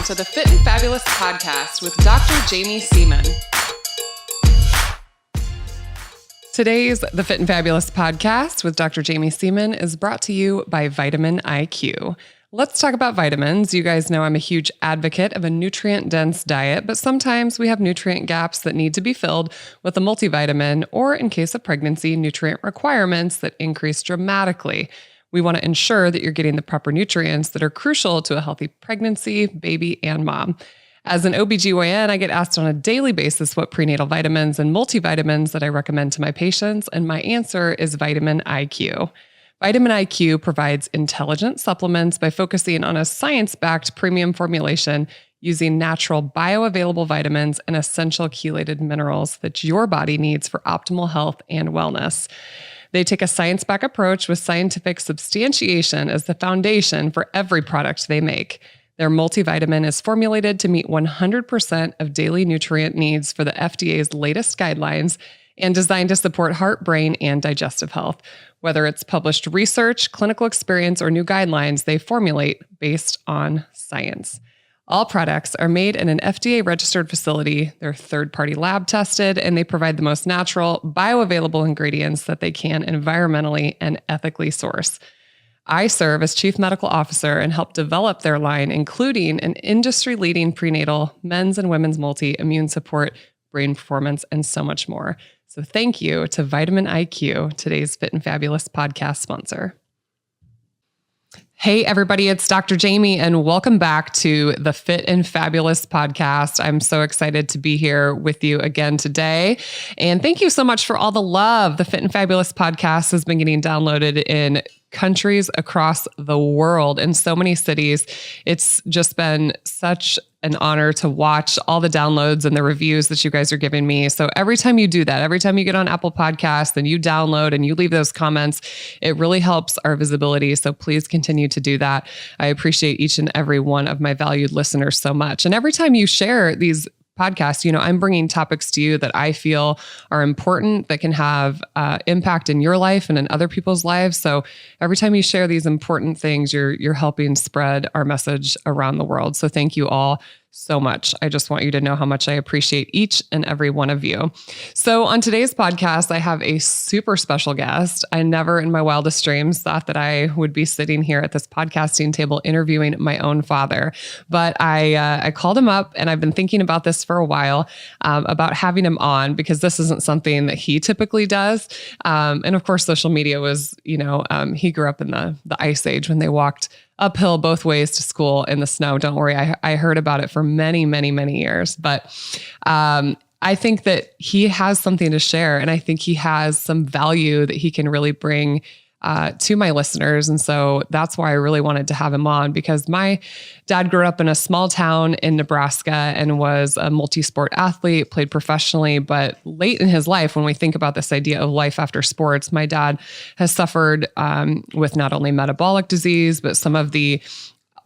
to the Fit and Fabulous podcast with Dr. Jaime Seaman. Today's The Fit and Fabulous podcast with Dr. Jaime Seaman is brought to you by Vitamin IQ. Let's talk about vitamins. You guys know I'm a huge advocate of a nutrient-dense diet, but sometimes we have nutrient gaps that need to be filled with a multivitamin, or in case of pregnancy, nutrient requirements that increase dramatically. We want to ensure that you're getting the proper nutrients that are crucial to a healthy pregnancy, baby, and mom. As an OBGYN, I get asked on a daily basis what prenatal vitamins and multivitamins that I recommend to my patients, and my answer is Vitamin IQ. Vitamin IQ provides intelligent supplements by focusing on a science-backed premium formulation using natural bioavailable vitamins and essential chelated minerals that your body needs for optimal health and wellness. They take a science-backed approach with scientific substantiation as the foundation for every product they make. Their multivitamin is formulated to meet 100% of daily nutrient needs for the FDA's latest guidelines and designed to support heart, brain, and digestive health. Whether it's published research, clinical experience, or new guidelines, they formulate based on science. All products are made in an FDA-registered facility. They're third-party lab tested, and they provide the most natural, bioavailable ingredients that they can environmentally and ethically source. I serve as Chief Medical Officer and help develop their line, including an industry-leading prenatal, men's and women's multi-immune support, brain performance, and so much more. So thank you to Vitamin IQ, today's Fit and Fabulous podcast sponsor. Hey, everybody, it's Dr. Jaime, and welcome back to the Fit and Fabulous podcast. I'm so excited to be here with you again today. And thank you so much for all the love. The Fit and Fabulous podcast has been getting downloaded in countries across the world, in so many cities. It's just been such an honor to watch all the downloads and the reviews that you guys are giving me. So every time you do that, every time you get on Apple Podcasts and you download and you leave those comments, it really helps our visibility. So please continue to do that. I appreciate each and every one of my valued listeners so much. And every time you share these podcasts, I'm bringing topics to you that I feel are important, that can have impact in your life and in other people's lives. So every time you share these important things, you're helping spread our message around the world. So thank you all so much. I just want you to know how much I appreciate each and every one of you. So on today's podcast, I have a super special guest. I never in my wildest dreams thought that I would be sitting here at this podcasting table interviewing my own father. But I called him up, and I've been thinking about this for a while, about having him on, because this isn't something that he typically does. And of course, social media was, he grew up in the ice age when they walked uphill both ways to school in the snow. Don't worry. I heard about it for many, many, many years, but I think that he has something to share, and I think he has some value that he can really bring to my listeners. And so that's why I really wanted to have him on, because my dad grew up in a small town in Nebraska and was a multi-sport athlete, played professionally. But late in his life, when we think about this idea of life after sports, my dad has suffered with not only metabolic disease, but some of the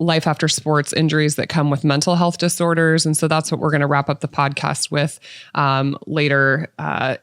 life after sports injuries that come with mental health disorders. And so that's what we're going to wrap up the podcast with later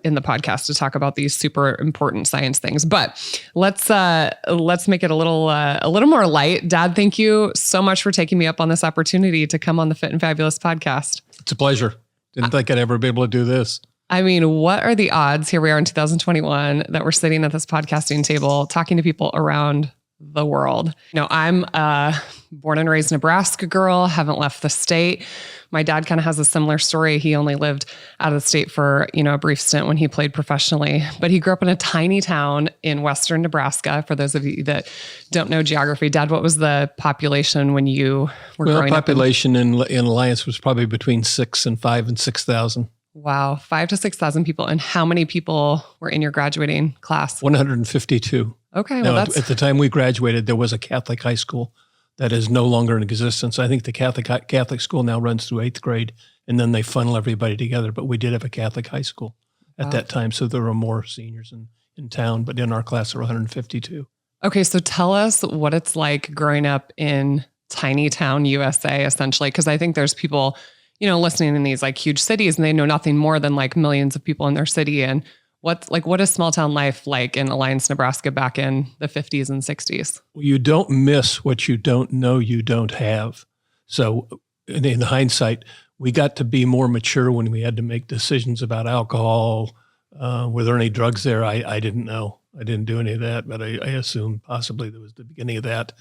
in the podcast, to talk about these super important science things. But let's make it a little more light. Dad, thank you so much for taking me up on this opportunity to come on the Fit and Fabulous podcast. It's a pleasure. Didn't think I'd ever be able to do this. I mean, what are the odds? Here we are in 2021 that we're sitting at this podcasting table talking to people around the world. I'm a born and raised Nebraska girl, haven't left the state. My dad kind of has a similar story. He only lived out of the state for, a brief stint when he played professionally, but he grew up in a tiny town in western Nebraska. For those of you that don't know geography, Dad, what was the population when you were growing up? Population in Alliance was probably between 5,000 and 6,000. Wow. 5,000 to 6,000 people. And how many people were in your graduating class? 152. Okay. Now, at the time we graduated, there was a Catholic high school that is no longer in existence. I think the Catholic school now runs through 8th grade, and then they funnel everybody together. But we did have a Catholic high school at that time, so there were more seniors in town. But in our class, there were 152. Okay, so tell us what it's like growing up in tiny town USA, essentially, because I think there's people, listening in these like huge cities, and they know nothing more than like millions of people in their city. And what is small town life like in Alliance, Nebraska back in the 50s and 60s? Well, you don't miss what you don't know you don't have. So in hindsight, we got to be more mature when we had to make decisions about alcohol. Were there any drugs there? I didn't know. I didn't do any of that, but I assumed possibly there was the beginning of that.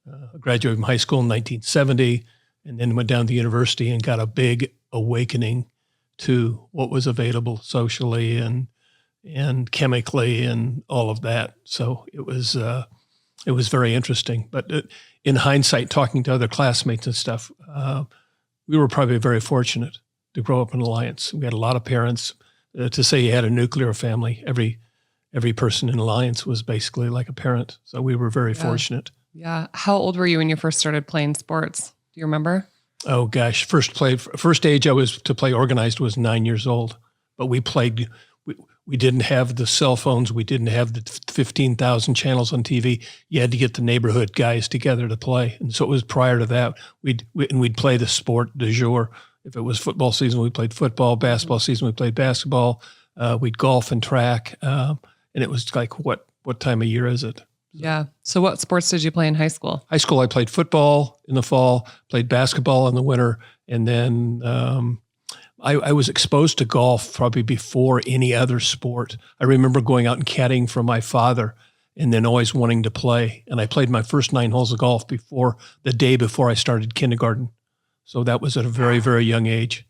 I graduated from high school in 1970 and then went down to university and got a big awakening to what was available socially and chemically and all of that. So it was very interesting. But in hindsight, talking to other classmates and stuff, we were probably very fortunate to grow up in Alliance. We had a lot of parents. To say you had a nuclear family, every person in Alliance was basically like a parent. So we were very fortunate. Yeah. How old were you when you first started playing sports? Do you remember? Oh gosh, first age I was to play organized was 9 years old. But we played. We didn't have the cell phones. We didn't have the 15,000 channels on TV. You had to get the neighborhood guys together to play. And so it was prior to that. We'd play the sport du jour. If it was football season, we played football. Basketball season, we played basketball. We'd golf and track. And it was like, what time of year is it? Yeah. So what sports did you play in high school? High school, I played football in the fall, played basketball in the winter. And then I was exposed to golf probably before any other sport. I remember going out and caddying for my father and then always wanting to play. And I played my first 9 holes of golf the day before I started kindergarten. So that was at a very, very young age.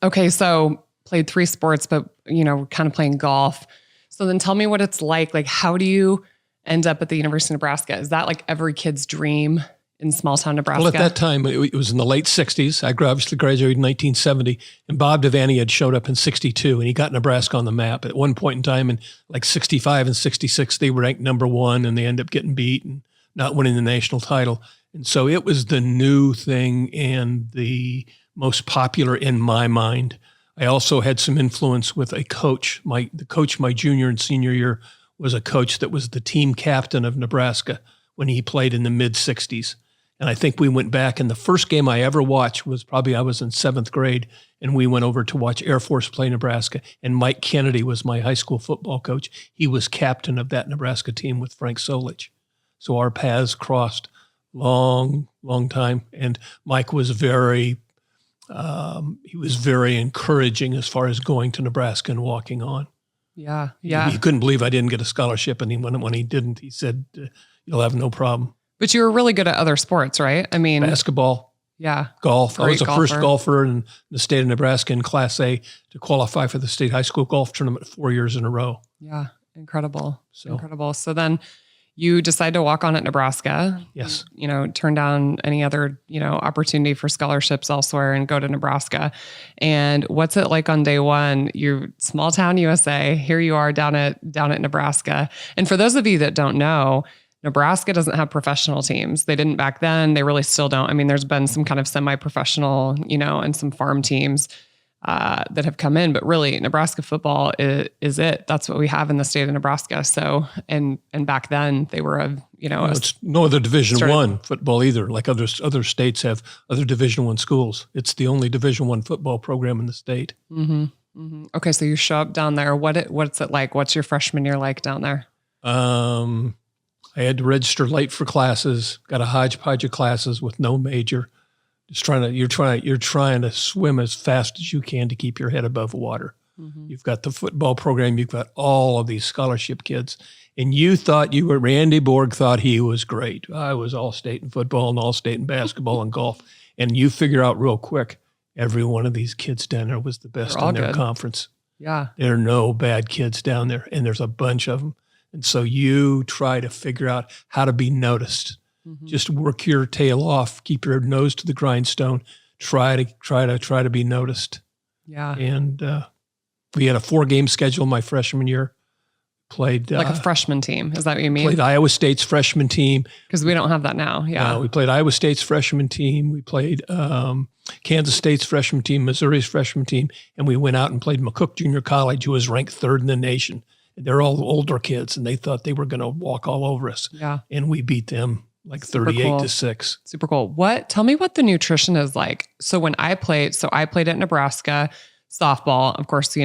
Okay. So played 3 sports, but kind of playing golf. So then tell me what it's like. Like, how do you end up at the University of Nebraska? Is that like every kid's dream in small town Nebraska? Well, at that time, it was in the late 60s. I obviously graduated in 1970, and Bob Devaney had showed up in 62, and he got Nebraska on the map. At one point in time, in like 65 and 66, they were ranked number 1, and they ended up getting beat and not winning the national title. And so it was the new thing and the most popular in my mind. I also had some influence with a coach. The coach my junior and senior year was a coach that was the team captain of Nebraska when he played in the mid-60s. And I think we went back, and the first game I ever watched was probably I was in 7th grade, and we went over to watch Air Force play Nebraska. And Mike Kennedy was my high school football coach. He was captain of that Nebraska team with Frank Solich. So our paths crossed long time. And Mike was very encouraging as far as going to Nebraska and walking on. Yeah. He couldn't believe I didn't get a scholarship. And when he didn't, he said, you'll have no problem. But you were really good at other sports, right? I mean, basketball. Yeah. Golf. I was the first golfer in the state of Nebraska in Class A to qualify for the state high school golf tournament 4 years in a row. Yeah. Incredible. So then you decide to walk on at Nebraska. Yes. Turn down any other, opportunity for scholarships elsewhere and go to Nebraska. And what's it like on day one? You're small town USA. Here you are down at Nebraska. And for those of you that don't know, Nebraska doesn't have professional teams. They didn't back then. They really still don't. I mean, there's been some kind of semi-professional, and some farm teams that have come in, but really Nebraska football is it. That's what we have in the state of Nebraska. So, and back then they were it's no other Division I football either. Like other states have other Division I schools. It's the only Division I football program in the state. Mm-hmm. Mm-hmm. Okay. So you show up down there. What's it like? What's your freshman year like down there? I had to register late for classes, got a hodgepodge of classes with no major. You're trying to swim as fast as you can to keep your head above water. Mm-hmm. You've got the football program. You've got all of these scholarship kids. And Randy Borg thought he was great. I was all state in football and all state in basketball and golf. And you figure out real quick, every one of these kids down there was the best in their conference. Yeah. There are no bad kids down there. And there's a bunch of them. And so you try to figure out how to be noticed. Mm-hmm. Just work your tail off, keep your nose to the grindstone, try to be noticed. Yeah. And we had a 4-game schedule my freshman year. Played like a freshman team. Is that what you mean? Played Iowa State's freshman team. Because we don't have that now. Yeah. We played Iowa State's freshman team. We played Kansas State's freshman team, Missouri's freshman team, and we went out and played McCook Junior College, who was ranked 3rd in the nation. And they're all older kids, and they thought they were going to walk all over us. Yeah. And we beat them like 38-6. Super cool. Tell me what the nutrition is like. So when I played at Nebraska softball, of course,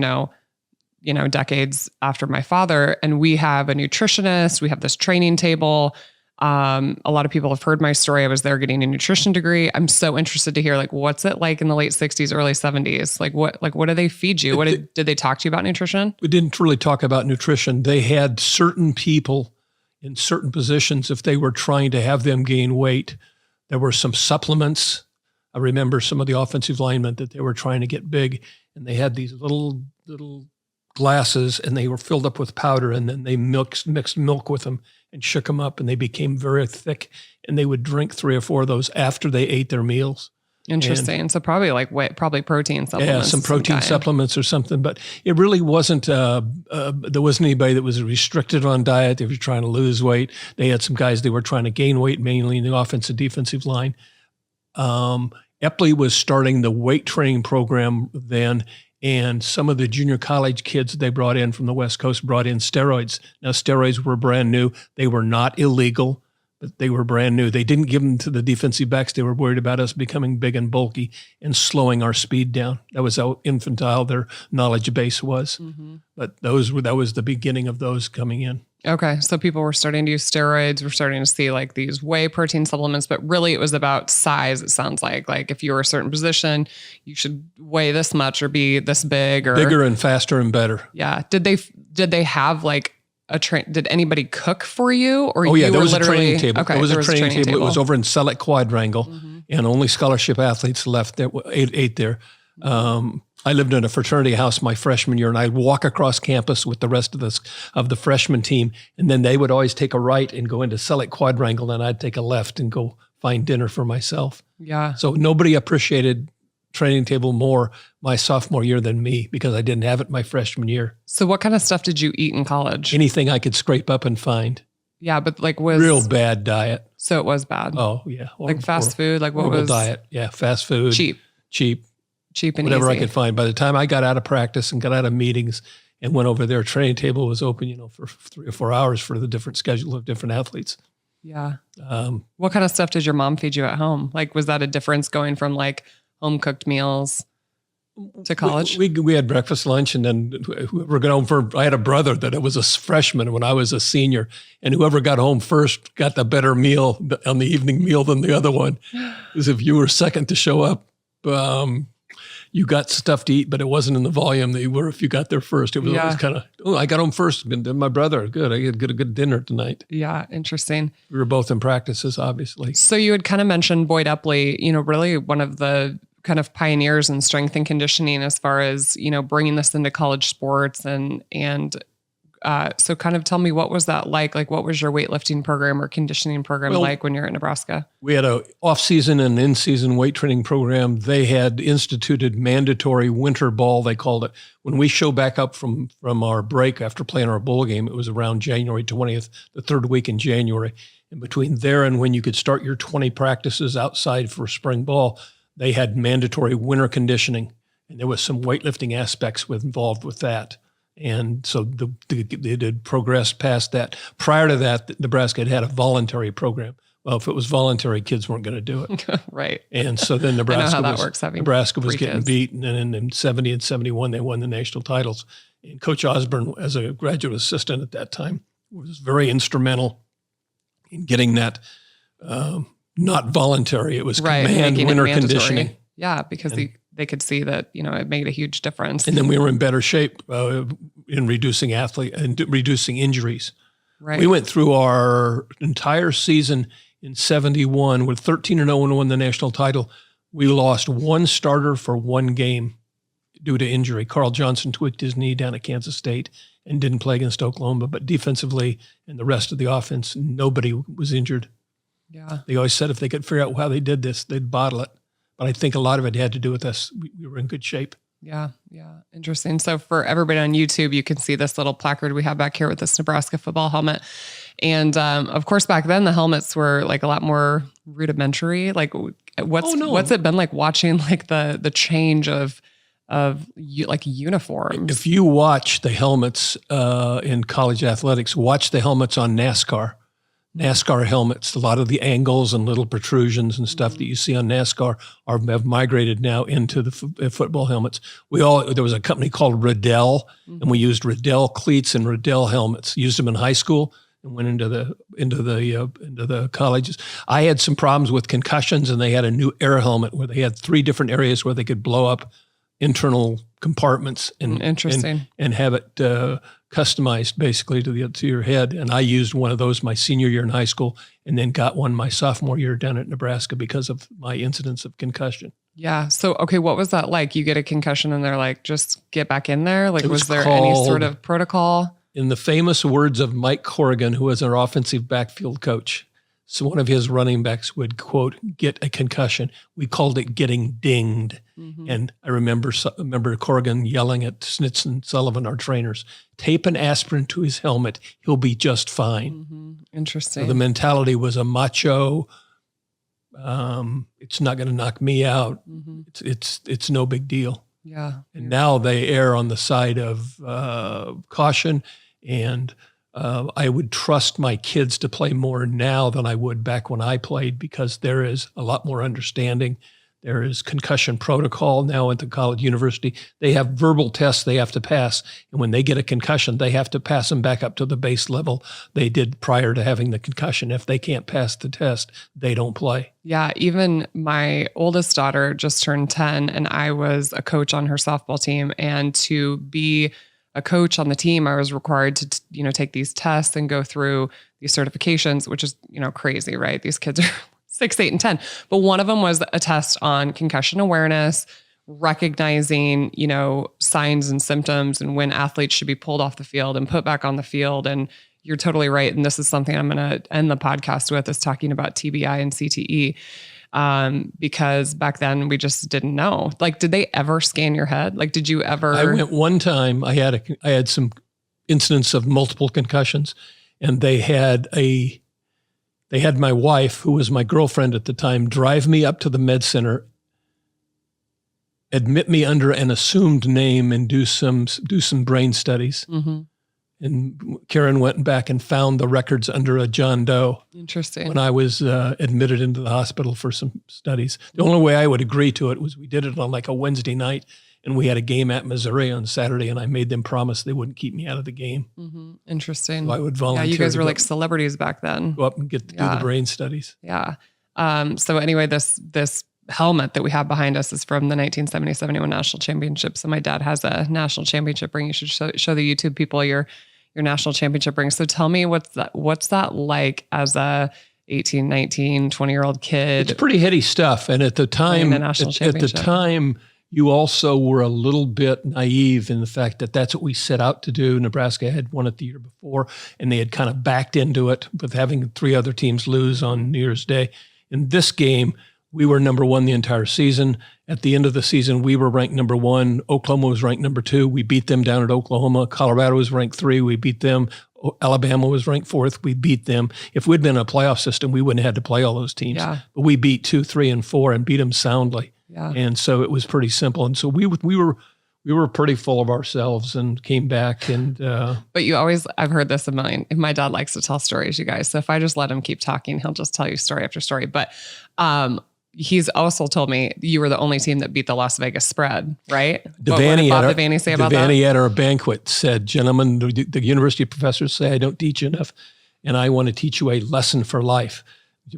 decades after my father, and we have a nutritionist, we have this training table. A lot of people have heard my story. I was there getting a nutrition degree. I'm so interested to hear, like, what's it like in the late 60s, early 70s? What do they feed you? Did they talk to you about nutrition? We didn't really talk about nutrition. They had certain people in certain positions, if they were trying to have them gain weight, there were some supplements. I remember some of the offensive linemen that they were trying to get big, and they had these little glasses, and they were filled up with powder, and then they mixed milk with them and shook them up, and they became very thick, and they would drink 3 or 4 of those after they ate their meals. Interesting. And so probably protein supplements. Yeah, some protein supplements or something, but it really wasn't, there wasn't anybody that was restricted on diet. They were trying to lose weight. They had some guys, they were trying to gain weight, mainly in the offensive defensive line. Epley was starting the weight training program then, and some of the junior college kids they brought in from the West Coast brought in steroids. Now, steroids were brand new. They were not illegal, but they were brand new. They didn't give them to the defensive backs. They were worried about us becoming big and bulky and slowing our speed down. That was how infantile their knowledge base was. Mm-hmm. But that was the beginning of those coming in. Okay. So people were starting to use steroids. We're starting to see like these whey protein supplements, but really it was about size. It sounds like if you were a certain position, you should weigh this much or be this big or bigger and faster and better. Yeah. Did they have like did anybody cook for you or oh yeah, you there were was literally, a training table. Okay, there was a training table. It was over in Selleck Quadrangle, mm-hmm. and only scholarship athletes left that ate there. I lived in a fraternity house my freshman year, and I'd walk across campus with the rest of the freshman team, and then they would always take a right and go into Selleck Quadrangle, and I'd take a left and go find dinner for myself. Yeah. So nobody appreciated training table more my sophomore year than me because I didn't have it my freshman year. So what kind of stuff did you eat in college? Anything I could scrape up and find. Yeah, but real bad diet. So it was bad. Oh yeah, fast food. Like what was diet? Yeah, fast food. Cheap and whatever easy. I could find. By the time I got out of practice and got out of meetings and went over there, training table was open, for 3 or 4 hours for the different schedule of different athletes. Yeah. What kind of stuff did your mom feed you at home? Like, was that a difference going from like home cooked meals to college? We had breakfast, lunch, and then whoever got home I had a brother that was a freshman when I was a senior, and whoever got home first got the better meal on the evening meal than the other one. Because if you were second to show up, you got stuff to eat, but it wasn't in the volume that you were if you got there first. It was always kind of, I got home first, and then my brother, good. I get a good dinner tonight. Yeah, interesting. We were both in practices, obviously. So you had kind of mentioned Boyd Epley, really one of the kind of pioneers in strength and conditioning as far as, bringing this into college sports and so kind of tell me, what was that like? Like, what was your weightlifting program or conditioning program like when you're at Nebraska? We had a off-season and in-season weight training program. They had instituted mandatory winter ball, they called it. When we show back up from our break after playing our bowl game, it was around January 20th, the third week in January. And between there and when you could start your 20 practices outside for spring ball, they had mandatory winter conditioning. And there was some weightlifting aspects involved with that. And so they did progress past that. Prior to that, Nebraska had a voluntary program. Well, if it was voluntary, kids weren't going to do it. Right. And so then Nebraska was getting kids. beat. And then in 70 and 71, they won the national titles. And Coach Osborne, as a graduate assistant at that time, was very instrumental in getting that not voluntary. It was command winter conditioning. Yeah, because they could see that, it made a huge difference. And then we were in better shape in reducing reducing injuries. Right. We went through our entire season in 71 with 13-0 and won the national title. We lost one starter for one game due to injury. Carl Johnson tweaked his knee down at Kansas State and didn't play against Oklahoma. But defensively and the rest of the offense, nobody was injured. Yeah. They always said if they could figure out how they did this, they'd bottle it. But I think a lot of it had to do with us. We were in good shape. Yeah. Interesting. So for everybody on YouTube, you can see this little placard we have back here with this Nebraska football helmet. And of course, back then the helmets were like a lot more rudimentary. Like what's it been like watching like the change of like uniforms? If you watch the helmets in college athletics, watch the helmets on NASCAR helmets. A lot of the angles and little protrusions and stuff that you see on NASCAR have migrated now into the football helmets. There was a company called Riddell, and we used Riddell cleats and Riddell helmets. Used them in high school. and went into the colleges. I had some problems with concussions, and they had a new air helmet where they had 3 different areas where they could blow up internal compartments and have it customized basically to your head. And I used one of those my senior year in high school, and then got one my sophomore year down at Nebraska because of my incidence of concussion. Yeah. So, okay, what was that like? You get a concussion and they're like, just get back in there? Like, was there any sort of protocol? In the famous words of Mike Corrigan, who was our offensive backfield coach, so one of his running backs would, quote, get a concussion. We called it getting dinged. Mm-hmm. And I remember Corrigan yelling at Snitz and Sullivan, our trainers, tape an aspirin to his helmet. He'll be just fine. Mm-hmm. Interesting. So the mentality was a macho, it's not going to knock me out. Mm-hmm. It's no big deal. Yeah. And now they err on the side of caution, and I would trust my kids to play more now than I would back when I played, because there is a lot more understanding. There is concussion protocol now at the college university. They have verbal tests they have to pass. And when they get a concussion, they have to pass them back up to the base level they did prior to having the concussion. If they can't pass the test, they don't play. Yeah. Even my oldest daughter just turned 10, and I was a coach on her softball team. And to be a coach on the team, I was required to, take these tests and go through these certifications, which is, crazy, right? These kids are 6, 8, and 10. But one of them was a test on concussion awareness, recognizing, signs and symptoms and when athletes should be pulled off the field and put back on the field. And you're totally right. And this is something I'm going to end the podcast with, is talking about TBI and CTE. Because back then we just didn't know. Like, did they ever scan your head? Like, did you ever? I went one time. I had some incidents of multiple concussions, and they had my wife, who was my girlfriend at the time, drive me up to the med center, admit me under an assumed name, and do some brain studies. Mm-hmm. And Karen went back and found the records under a John Doe. Interesting. When I was admitted into the hospital for some studies. The only way I would agree to it was we did it on like a Wednesday night, and we had a game at Missouri on Saturday, and I made them promise they wouldn't keep me out of the game. Mm-hmm. Interesting. So I would volunteer. Yeah, you guys were like celebrities back then. Go up and get to do the brain studies. Yeah. So anyway, this helmet that we have behind us is from the 1970-71 national championship. So my dad has a national championship ring. You should show the YouTube people your national championship ring. So tell me, what's that like as a 18, 19, 20-year-old kid? It's pretty heady stuff. And at the time, you also were a little bit naive in the fact that that's what we set out to do. Nebraska had won it the year before, and they had kind of backed into it with having 3 other teams lose on New Year's Day. In this game, we were number 1 the entire season. At the end of the season, we were ranked number 1. Oklahoma was ranked number 2. We beat them down at Oklahoma. Colorado was ranked 3. We beat them. Alabama was ranked 4th. We beat them. If we'd been in a playoff system, we wouldn't have had to play all those teams. Yeah. But we beat 2, 3, and 4 and beat them soundly. Yeah. And so it was pretty simple. And so we were pretty full of ourselves and came back. And but I've heard this a million. My dad likes to tell stories, you guys. So if I just let him keep talking, he'll just tell you story after story. But he's also told me you were the only team that beat the Las Vegas spread, right? What did Bob Devaney say about that? Devaney at our banquet said, "Gentlemen, the university professors say I don't teach enough, and I want to teach you a lesson for life."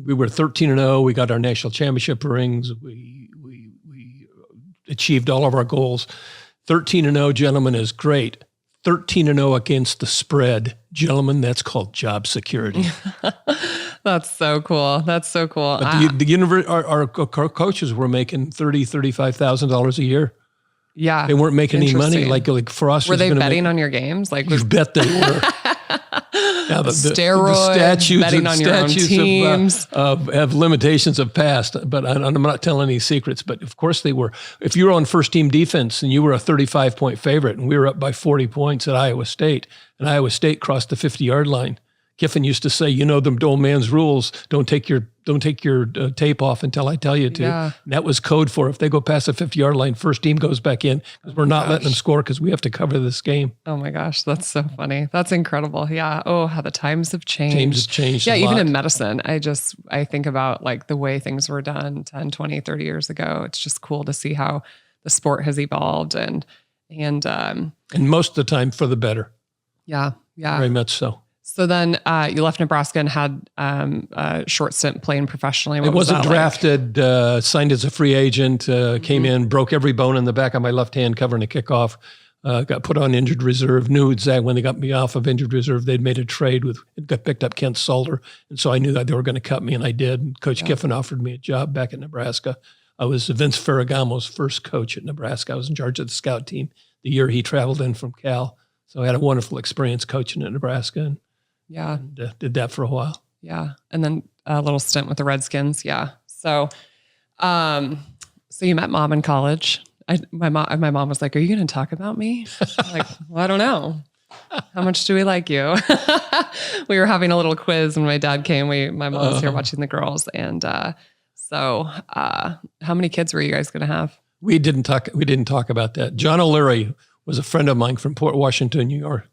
We were 13-0. We got our national championship rings. We achieved all of our goals. 13-0, gentlemen, is great. 13-0 against the spread, gentlemen, that's called job security. That's so cool. That's so cool. But our coaches were making $30,000-$35,000 a year. Yeah, they weren't making any money. Like for us, were they betting on your games? Like, you bet they were. Now, the statutes, betting on your own teams have limitations of past, but I'm not telling any secrets. But of course they were. If you were on first team defense and you were a 35-point favorite, and we were up by 40 points at Iowa State, and Iowa State crossed the 50-yard line, Kiffin used to say, the old man's rules, don't take your tape off until I tell you to. Yeah. And that was code for if they go past the 50-yard line, first team goes back in, because we're not letting them score because we have to cover this game. Oh my gosh, that's so funny. That's incredible. Yeah. Oh, how the times have changed. Times have changed. Yeah, even in medicine, I think about like the way things were done 10, 20, 30 years ago. It's just cool to see how the sport has evolved and most of the time for the better. Yeah. Yeah. Very much so. So then you left Nebraska and had a short stint playing professionally. I wasn't drafted, signed as a free agent, came in, broke every bone in the back of my left hand covering a kickoff, got put on injured reserve, knew exactly when they got me off of injured reserve, they'd made a trade got picked up Kent Salter. And so I knew that they were going to cut me, and I did. And Coach Kiffin offered me a job back in Nebraska. I was Vince Ferragamo's first coach at Nebraska. I was in charge of the scout team the year he traveled in from Cal. So I had a wonderful experience coaching at Nebraska. And did that for a while. Yeah. And then a little stint with the Redskins. Yeah. So, so you met Mom in college. My mom was like, "Are you going to talk about me?" I'm like, well, I don't know. How much do we like you? We were having a little quiz when my dad came. My mom was here watching the girls. And, so, how many kids were you guys going to have? We didn't talk about that. John O'Leary was a friend of mine from Port Washington, New York,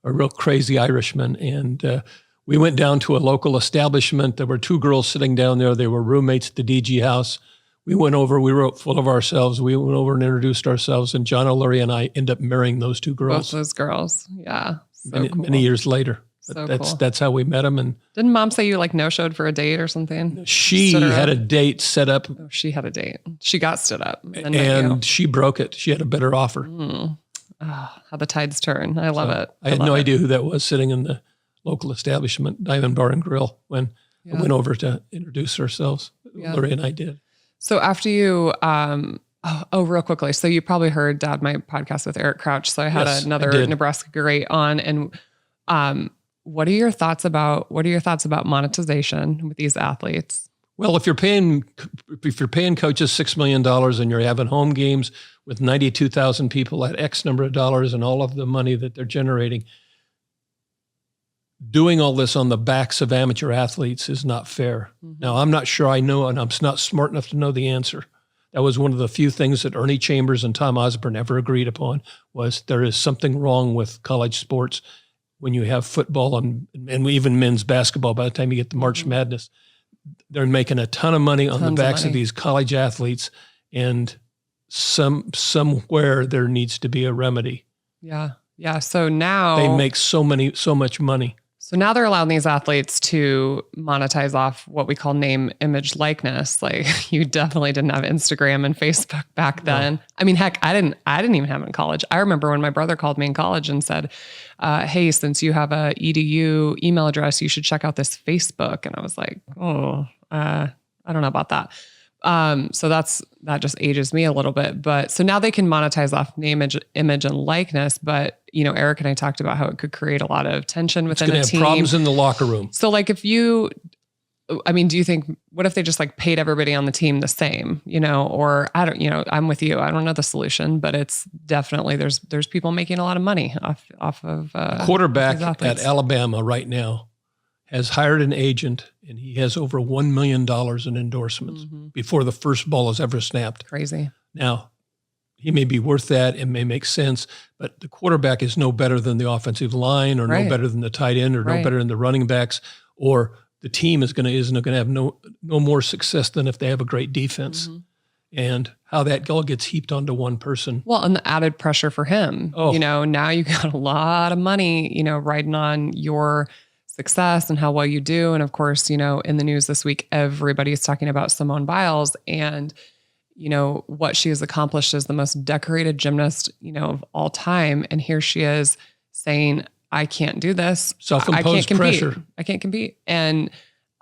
a real crazy Irishman. And we went down to a local establishment. There were two girls sitting down there. They were roommates at the DG house. We went over, we were full of ourselves. We went over and introduced ourselves. And John O'Leary and I ended up marrying those two girls. Both those girls. Yeah. Many years later. That's how we met them. And didn't Mom say you no-showed for a date or something? She had a date set up. Oh, she had a date. She got stood up. And she broke it. She had a better offer. Oh, how the tides turn. I love it. I had no idea who that was sitting in the local establishment, Diamond Bar and Grill, when I went over to introduce ourselves. Larry and I did. So after you, real quickly. So you probably heard my podcast with Eric Crouch. So I had another Nebraska great on. And what are your thoughts about monetization with these athletes? Well, if you're paying coaches $6 million and you're having home games with 92,000 people at X number of dollars and all of the money that they're generating, doing all this on the backs of amateur athletes is not fair. Mm-hmm. Now, I'm not sure I know, and I'm not smart enough to know the answer. That was one of the few things that Ernie Chambers and Tom Osborne ever agreed upon, was there is something wrong with college sports when you have football and even men's basketball. By the time you get to March Madness, they're making a ton of money on the backs of these college athletes, and somewhere there needs to be a remedy. Yeah. Yeah. So now they make so much money. So now they're allowing these athletes to monetize off what we call name, image, likeness. Like, you definitely didn't have Instagram and Facebook back then. No. I mean, heck, I didn't even have it in college. I remember when my brother called me in college and said, "Hey, since you have a EDU email address, you should check out this Facebook." And I was like, I don't know about that. So that just ages me a little bit. But so now they can monetize off name, image, and likeness. But, Eric and I talked about how it could create a lot of tension within a team. It's going to have problems in the locker room. So do you think, what if they just paid everybody on the team the same, or I don't, I'm with you. I don't know the solution, but it's definitely, there's people making a lot of money off of quarterback at Alabama right now has hired an agent, and he has over $1 million in endorsements before the first ball is ever snapped. Crazy. Now, he may be worth that. It may make sense, but the quarterback is no better than the offensive line, or no better than the tight end, or no better than the running backs, or the team isn't going to have no more success than if they have a great defense. Mm-hmm. And how that all gets heaped onto one person. Well, and the added pressure for him. Oh. Now you got a lot of money, riding on your success and how well you do. And of course, in the news this week, everybody's talking about Simone Biles, and, what she has accomplished as the most decorated gymnast, of all time. And here she is saying, I can't do this. Self-imposed pressure. I can't compete. And,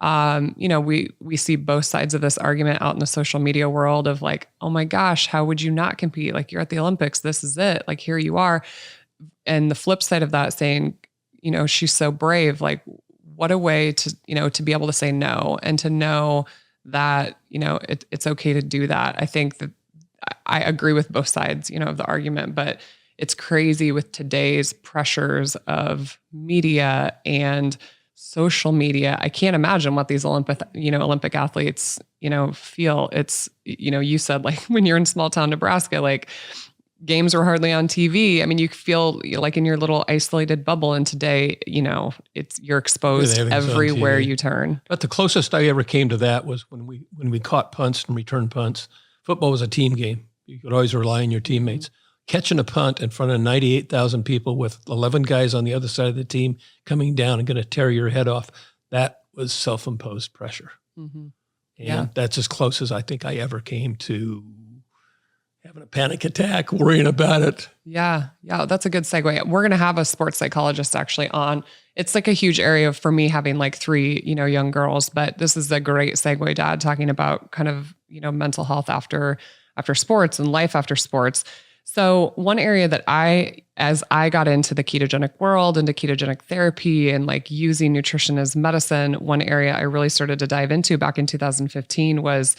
we see both sides of this argument out in the social media world of oh my gosh, how would you not compete? You're at the Olympics. This is it. Here you are. And the flip side of that saying, she's so brave. What a way to, to be able to say no, and to know that, it's okay to do that. I think that I agree with both sides, of the argument, but it's crazy with today's pressures of media and social media. I can't imagine what these Olympic athletes, feel. It's, you said when you're in small town Nebraska, games were hardly on TV. I mean, you feel in your little isolated bubble, and today, you're exposed everywhere you turn. But the closest I ever came to that was when we caught punts and returned punts. Football was a team game. You could always rely on your teammates. catching a punt in front of 98,000 people with 11 guys on the other side of the team coming down and going to tear your head off. That was self-imposed pressure. Mm-hmm. And that's as close as I think I ever came to having a panic attack, worrying about it. Yeah. That's a good segue. We're going to have a sports psychologist actually on. It's like a huge area for me having like 3, young girls, but this is a great segue, Dad, talking about kind of, mental health after sports and life after sports. So one area that as I got into the ketogenic world, into ketogenic therapy and like using nutrition as medicine, one area I really started to dive into back in 2015 was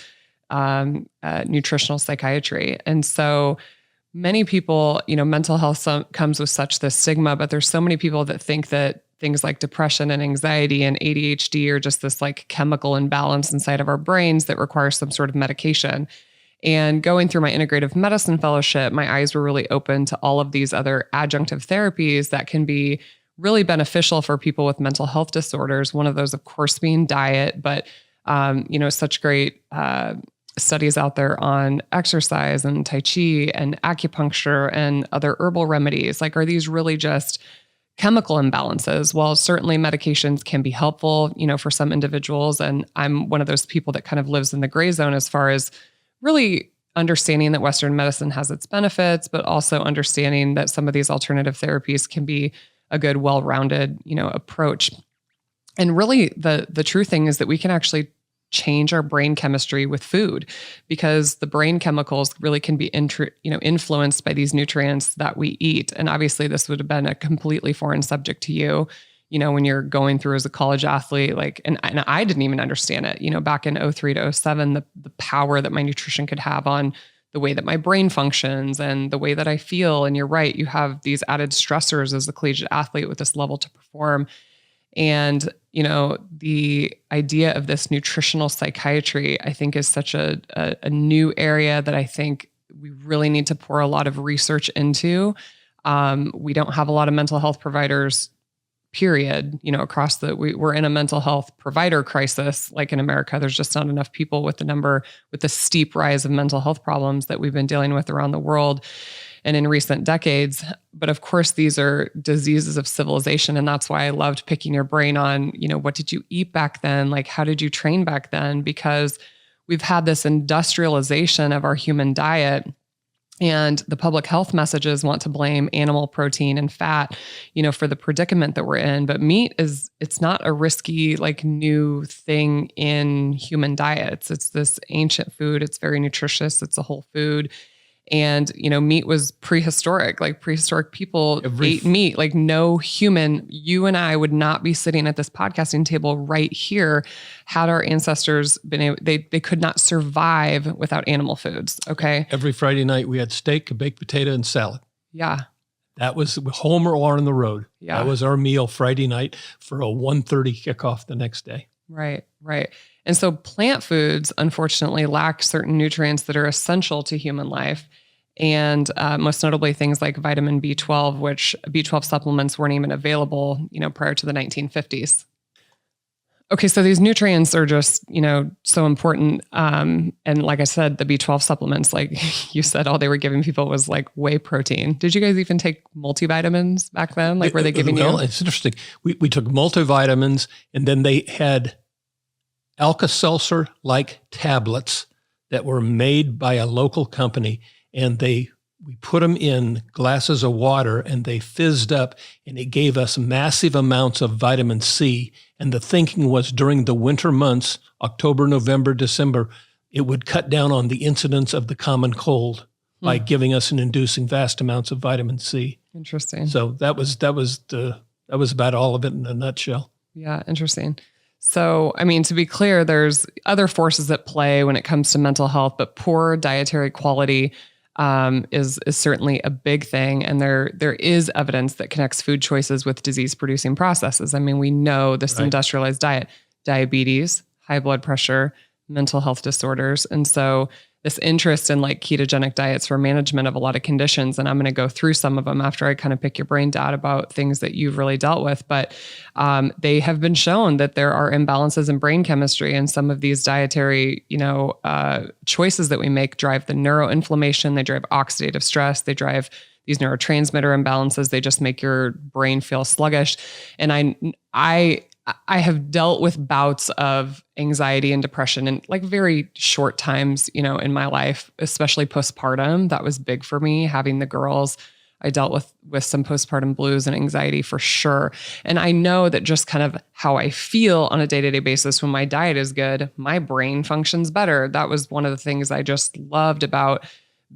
nutritional psychiatry. And so many people, mental health comes with such this stigma, but there's so many people that think that things like depression and anxiety and ADHD are just this like chemical imbalance inside of our brains that requires some sort of medication. And going through my integrative medicine fellowship, my eyes were really open to all of these other adjunctive therapies that can be really beneficial for people with mental health disorders. One of those, of course, being diet, but, such great studies out there on exercise and Tai Chi and acupuncture and other herbal remedies. Like, are these really just chemical imbalances? Well, certainly medications can be helpful, for some individuals. And I'm one of those people that kind of lives in the gray zone as far as really understanding that Western medicine has its benefits, but also understanding that some of these alternative therapies can be a good, well-rounded, approach. And really the true thing is that we can actually change our brain chemistry with food, because the brain chemicals really can be influenced by these nutrients that we eat. And obviously this would have been a completely foreign subject to you, when you're going through as a college athlete, like, and I didn't even understand it, back in 03 to 07, the power that my nutrition could have on the way that my brain functions and the way that I feel. And you're right, you have these added stressors as a collegiate athlete with this level to perform. And, the idea of this nutritional psychiatry, I think, is such a new area that I think we really need to pour a lot of research into. We don't have a lot of mental health providers, period, across we're in a mental health provider crisis. Like in America, there's just not enough people with the steep rise of mental health problems that we've been dealing with around the world and in recent decades. But of course, these are diseases of civilization. And that's why I loved picking your brain on, what did you eat back then? Like, how did you train back then? Because we've had this industrialization of our human diet, and the public health messages want to blame animal protein and fat, for the predicament that we're in. But meat it's not a risky, like, new thing in human diets. It's this ancient food. It's very nutritious. It's a whole food. And, meat was prehistoric. Like, prehistoric people ate meat. Like, no human, you and I would not be sitting at this podcasting table right here had our ancestors been able, they could not survive without animal foods. Okay. Every Friday night we had steak, a baked potato, and salad. Yeah. That was home or on the road. Yeah. That was our meal Friday night for a 1:30 kickoff the next day. Right. And so plant foods, unfortunately, lack certain nutrients that are essential to human life. And most notably things like vitamin B12, which B12 supplements weren't even available, prior to the 1950s. Okay, so these nutrients are just, so important. And like I said, the B12 supplements, like you said, all they were giving people was like whey protein. Did you guys even take multivitamins back then? Like, were they giving you? It's interesting. We took multivitamins, and then they had Alka-Seltzer-like tablets that were made by a local company, and we put them in glasses of water, and they fizzed up, and it gave us massive amounts of vitamin C. And the thinking was during the winter months, October, November, December, it would cut down on the incidence of the common cold by giving us and inducing vast amounts of vitamin C. Interesting. So that was about all of it in a nutshell. Yeah, interesting. So, I mean, to be clear, there's other forces at play when it comes to mental health, but poor dietary quality is certainly a big thing. And there is evidence that connects food choices with disease-producing processes. I mean, we know this industrialized diet, diabetes, high blood pressure, mental health disorders. And so this interest in like ketogenic diets for management of a lot of conditions. And I'm going to go through some of them after I kind of pick your brain, Dad, about things that you've really dealt with. But they have been shown that there are imbalances in brain chemistry, and some of these dietary, choices that we make drive the neuroinflammation, they drive oxidative stress, they drive these neurotransmitter imbalances. They just make your brain feel sluggish. And I have dealt with bouts of anxiety and depression in like very short times, in my life, especially postpartum. That was big for me, having the girls. I dealt with some postpartum blues and anxiety for sure. And I know that just kind of how I feel on a day-to-day basis when my diet is good, my brain functions better. That was one of the things I just loved about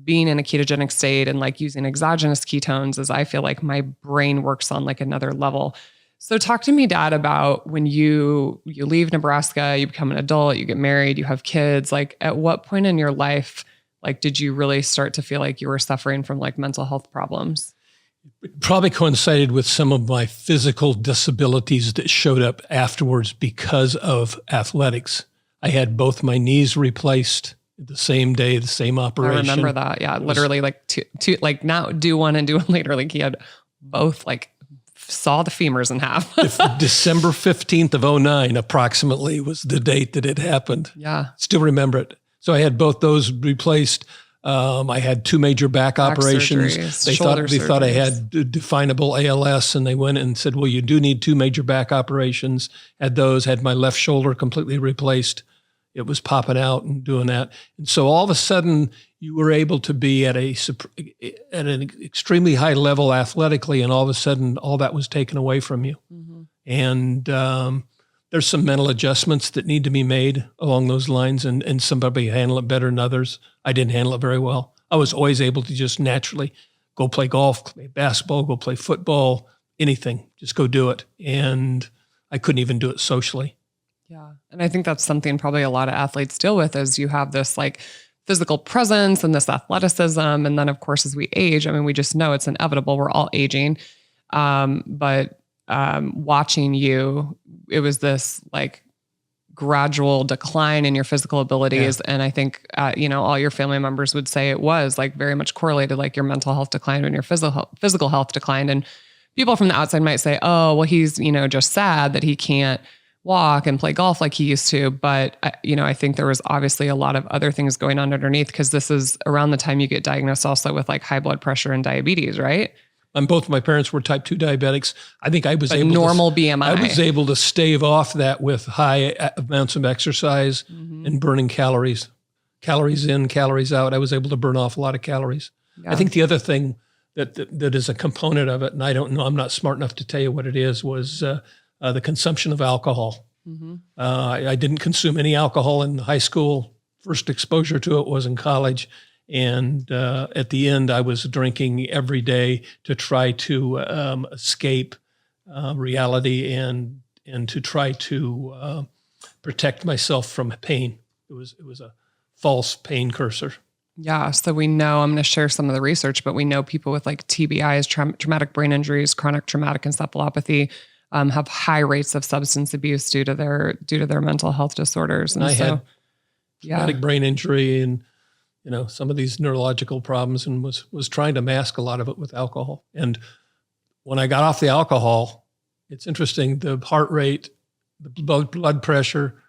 being in a ketogenic state and like using exogenous ketones, is I feel like my brain works on like another level. So talk to me, Dad, about when you leave Nebraska, you become an adult, you get married, you have kids. Like, at what point in your life, like, did you really start to feel like you were suffering from like mental health problems? It probably coincided with some of my physical disabilities that showed up afterwards because of athletics. I had both my knees replaced the same day, the same operation. I remember that. Yeah, literally like two, like not do one and do one later. Like he had both, like saw the femurs in half. December 15th of 2009 approximately was the date that it happened. Yeah. Still remember it. So I had both those replaced. I had 2 major back operations. They thought I had definable ALS, and they went and said, well, you do need 2 major back operations. Had those, had my left shoulder completely replaced. It was popping out and doing that. And so all of a sudden you were able to be at an extremely high level athletically, and all of a sudden all that was taken away from you. Mm-hmm. And there's some mental adjustments that need to be made along those lines, and somebody handle it better than others. I didn't handle it very well. I was always able to just naturally go play golf, play basketball, go play football, anything, just go do it. And I couldn't even do it socially. Yeah. And I think that's something probably a lot of athletes deal with, is you have this like physical presence and this athleticism. And then of course, as we age, I mean, we just know it's inevitable. We're all aging. But watching you, it was this like gradual decline in your physical abilities. Yeah. And I think, all your family members would say it was like very much correlated, like your mental health declined when your physical health declined. And people from the outside might say, oh, well, he's, just sad that he can't walk and play golf like he used to. But, I think there was obviously a lot of other things going on underneath, because this is around the time you get diagnosed also with like high blood pressure and diabetes, right? And both my parents were type 2 diabetics. I think I was able normal BMI. I was able to stave off that with high amounts of exercise and burning calories in, calories out. I was able to burn off a lot of calories. Yeah. I think the other thing that is a component of it, and I don't know, I'm not smart enough to tell you what it is, was the consumption of alcohol. Mm-hmm. I didn't consume any alcohol in high school. First exposure to it was in college. And at the end, I was drinking every day to try to escape reality and to try to protect myself from pain. It was a false pain cursor. Yeah. So we know, I'm going to share some of the research, but we know people with like TBIs, traumatic brain injuries, chronic traumatic encephalopathy, have high rates of substance abuse due to their mental health disorders. And I had traumatic brain injury and some of these neurological problems, and was trying to mask a lot of it with alcohol. And when I got off the alcohol, it's interesting, the heart rate, the blood pressure,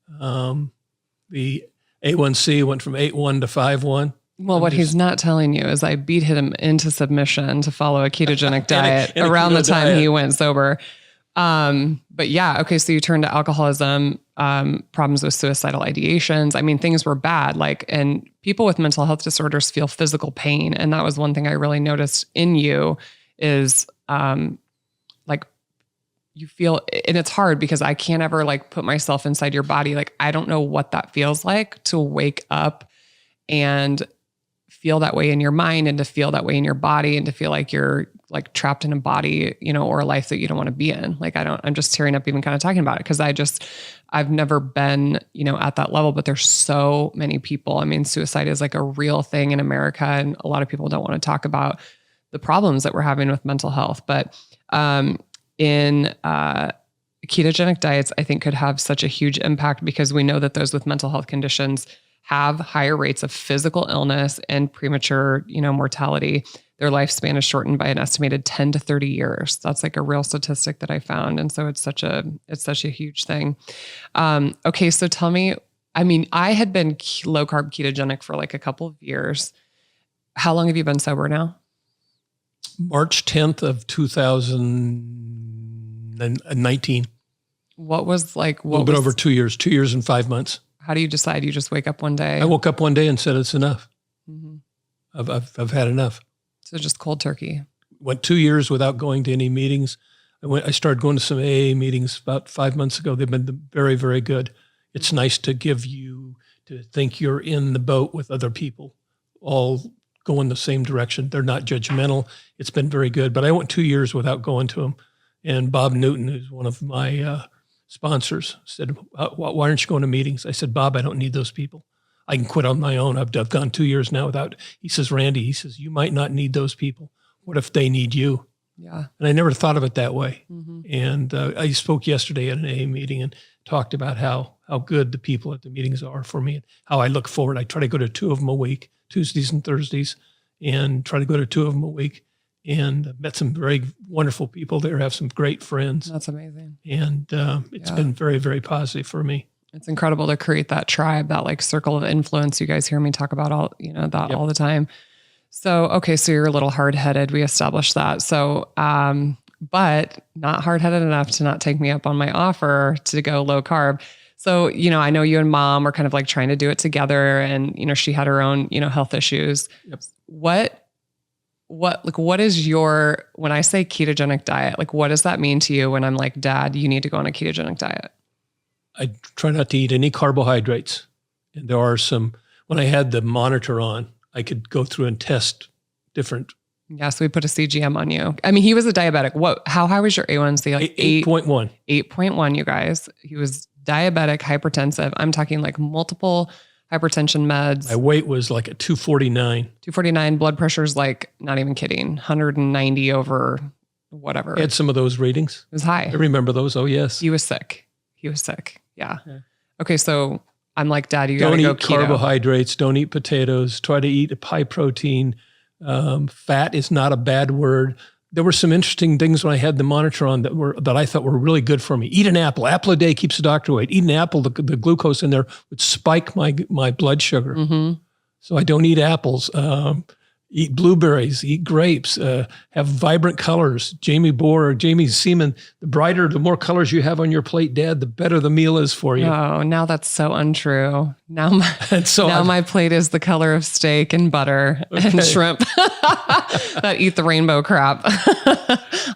the A1c went from 8.1 to 5.1. Well, what he's not telling you is I beat him into submission to follow a ketogenic diet around the time he went sober. But yeah, okay. So you turned to alcoholism, problems with suicidal ideations. I mean, things were bad. And people with mental health disorders feel physical pain. And that was one thing I really noticed in you is, you feel, and it's hard because I can't ever put myself inside your body. I don't know what that feels like to wake up and feel that way in your mind and to feel that way in your body and to feel like you're trapped in a body, or a life that you don't want to be in. I'm just tearing up even kind of talking about it. Cause I've never been, at that level, but there's so many people. I mean, suicide is a real thing in America. And a lot of people don't want to talk about the problems that we're having with mental health. But, in ketogenic diets, I think could have such a huge impact because we know that those with mental health conditions have higher rates of physical illness and premature, mortality. Their lifespan is shortened by an estimated 10 to 30 years. That's like a real statistic that I found. And so it's such a huge thing. Okay. So tell me, I had been low carb ketogenic for like a couple of years. How long have you been sober now? March 10th of 2019. What was like, a little bit over 2 years, 2 years and 5 months. How do you decide? You just wake up one day? I woke up one day and said, it's enough. Mm-hmm. I've had enough. So just cold turkey. Went 2 years without going to any meetings. I started going to some AA meetings about 5 months ago. They've been very, very good. It's nice to to think you're in the boat with other people, all going the same direction. They're not judgmental. It's been very good. But I went 2 years without going to them. And Bob Newton, who's one of my sponsors, said, why aren't you going to meetings? I said, Bob, I don't need those people. I can quit on my own. I've gone 2 years now without. He says, Randy, you might not need those people. What if they need you? Yeah. And I never thought of it that way. Mm-hmm. And I spoke yesterday at an AA meeting and talked about how good the people at the meetings are for me and how I look forward. I try to go to 2 of them a week, Tuesdays and Thursdays, and try to go to 2 of them a week. And met some very wonderful people there, have some great friends. That's amazing. And it's been very, very positive for me. It's incredible to create that tribe, that like circle of influence. You guys hear me talk about all the time. So, okay. So you're a little hard-headed. We established that. So, but not hard-headed enough to not take me up on my offer to go low carb. So, I know you and Mom are kind of like trying to do it together and, she had her own, health issues. Yep. What is your, when I say ketogenic diet, like what does that mean to you when I'm like, Dad, you need to go on a ketogenic diet? I try not to eat any carbohydrates. And there are some, when I had the monitor on, I could go through and test different. Yeah. So we put a CGM on you. He was a diabetic. How high was your A1c? Like 8.1. 8.1, you guys. He was diabetic, hypertensive. I'm talking like multiple hypertension meds. My weight was like at 249. 249. Blood pressure's like, not even kidding, 190 over whatever. I had some of those readings. It was high. I remember those. Oh, yes. He was sick. Yeah. Okay. So I'm like, Dad, you got to go keto. Don't eat carbohydrates. Don't eat potatoes. Try to eat high protein. Fat is not a bad word. There were some interesting things when I had the monitor on that I thought were really good for me. Eat an apple. Apple a day keeps the doctor away. Eat an apple. The glucose in there would spike my blood sugar. Mm-hmm. So I don't eat apples. Eat blueberries. Eat grapes. Have vibrant colors. Jaime semen. The more colors you have on your plate, Dad, the better the meal is for you. Oh, now that's so untrue. Now my plate is the color of steak and butter and shrimp that eat the rainbow crap.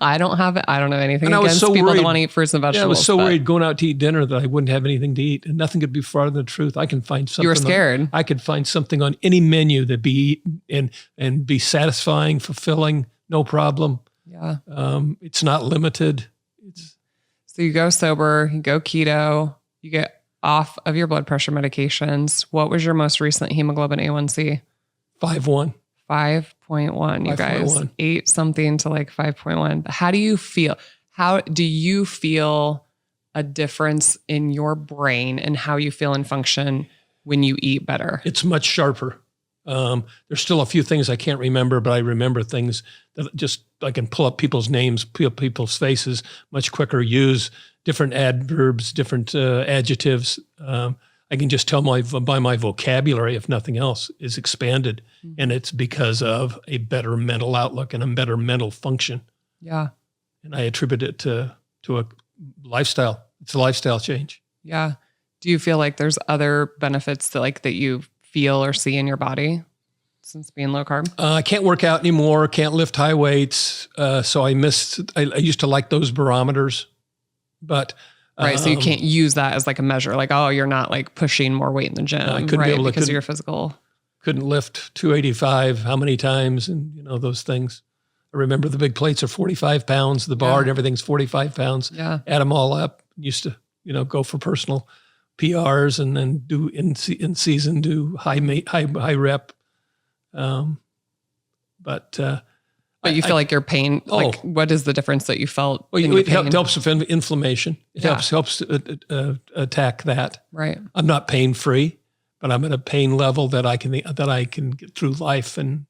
I don't have anything against people that want to eat fruits and vegetables. Yeah, I was so worried going out to eat dinner that I wouldn't have anything to eat, and nothing could be farther than the truth. I can find something. You were scared. I could find something on any menu that be eaten and be satisfying, fulfilling, no problem. Yeah. It's not limited. So you go sober, you go keto, you get off of your blood pressure medications. What was your most recent hemoglobin A1c? 5.1. 5.1, you guys. 8 something to like 5.1. How do you feel? How do you feel a difference in your brain and how you feel and function when you eat better? It's much sharper. There's still a few things I can't remember, but I remember things that just, I can pull up people's names, people's faces much quicker, use different adverbs, different adjectives. I can just tell by my vocabulary, if nothing else, is expanded. Mm-hmm. And it's because of a better mental outlook and a better mental function. Yeah. And I attribute it to a lifestyle. It's a lifestyle change. Yeah. Do you feel like there's other benefits that you feel or see in your body since being low carb? I can't work out anymore. Can't lift high weights. So I used to like those barometers, but right. So you can't use that as like a measure, like, oh, you're not like pushing more weight in the gym, I couldn't right? be able to, because of your physical. Couldn't lift 285 how many times, and those things. I remember the big plates are 45 pounds, the bar and everything's 45 pounds. Yeah. Add them all up. Used to, go for personal PRs and then do in season, do high rep. But you feel like your pain, like what is the difference that you felt? Well, it helps with inflammation. It helps attack that. Right. I'm not pain free, but I'm at a pain level that I can get through life and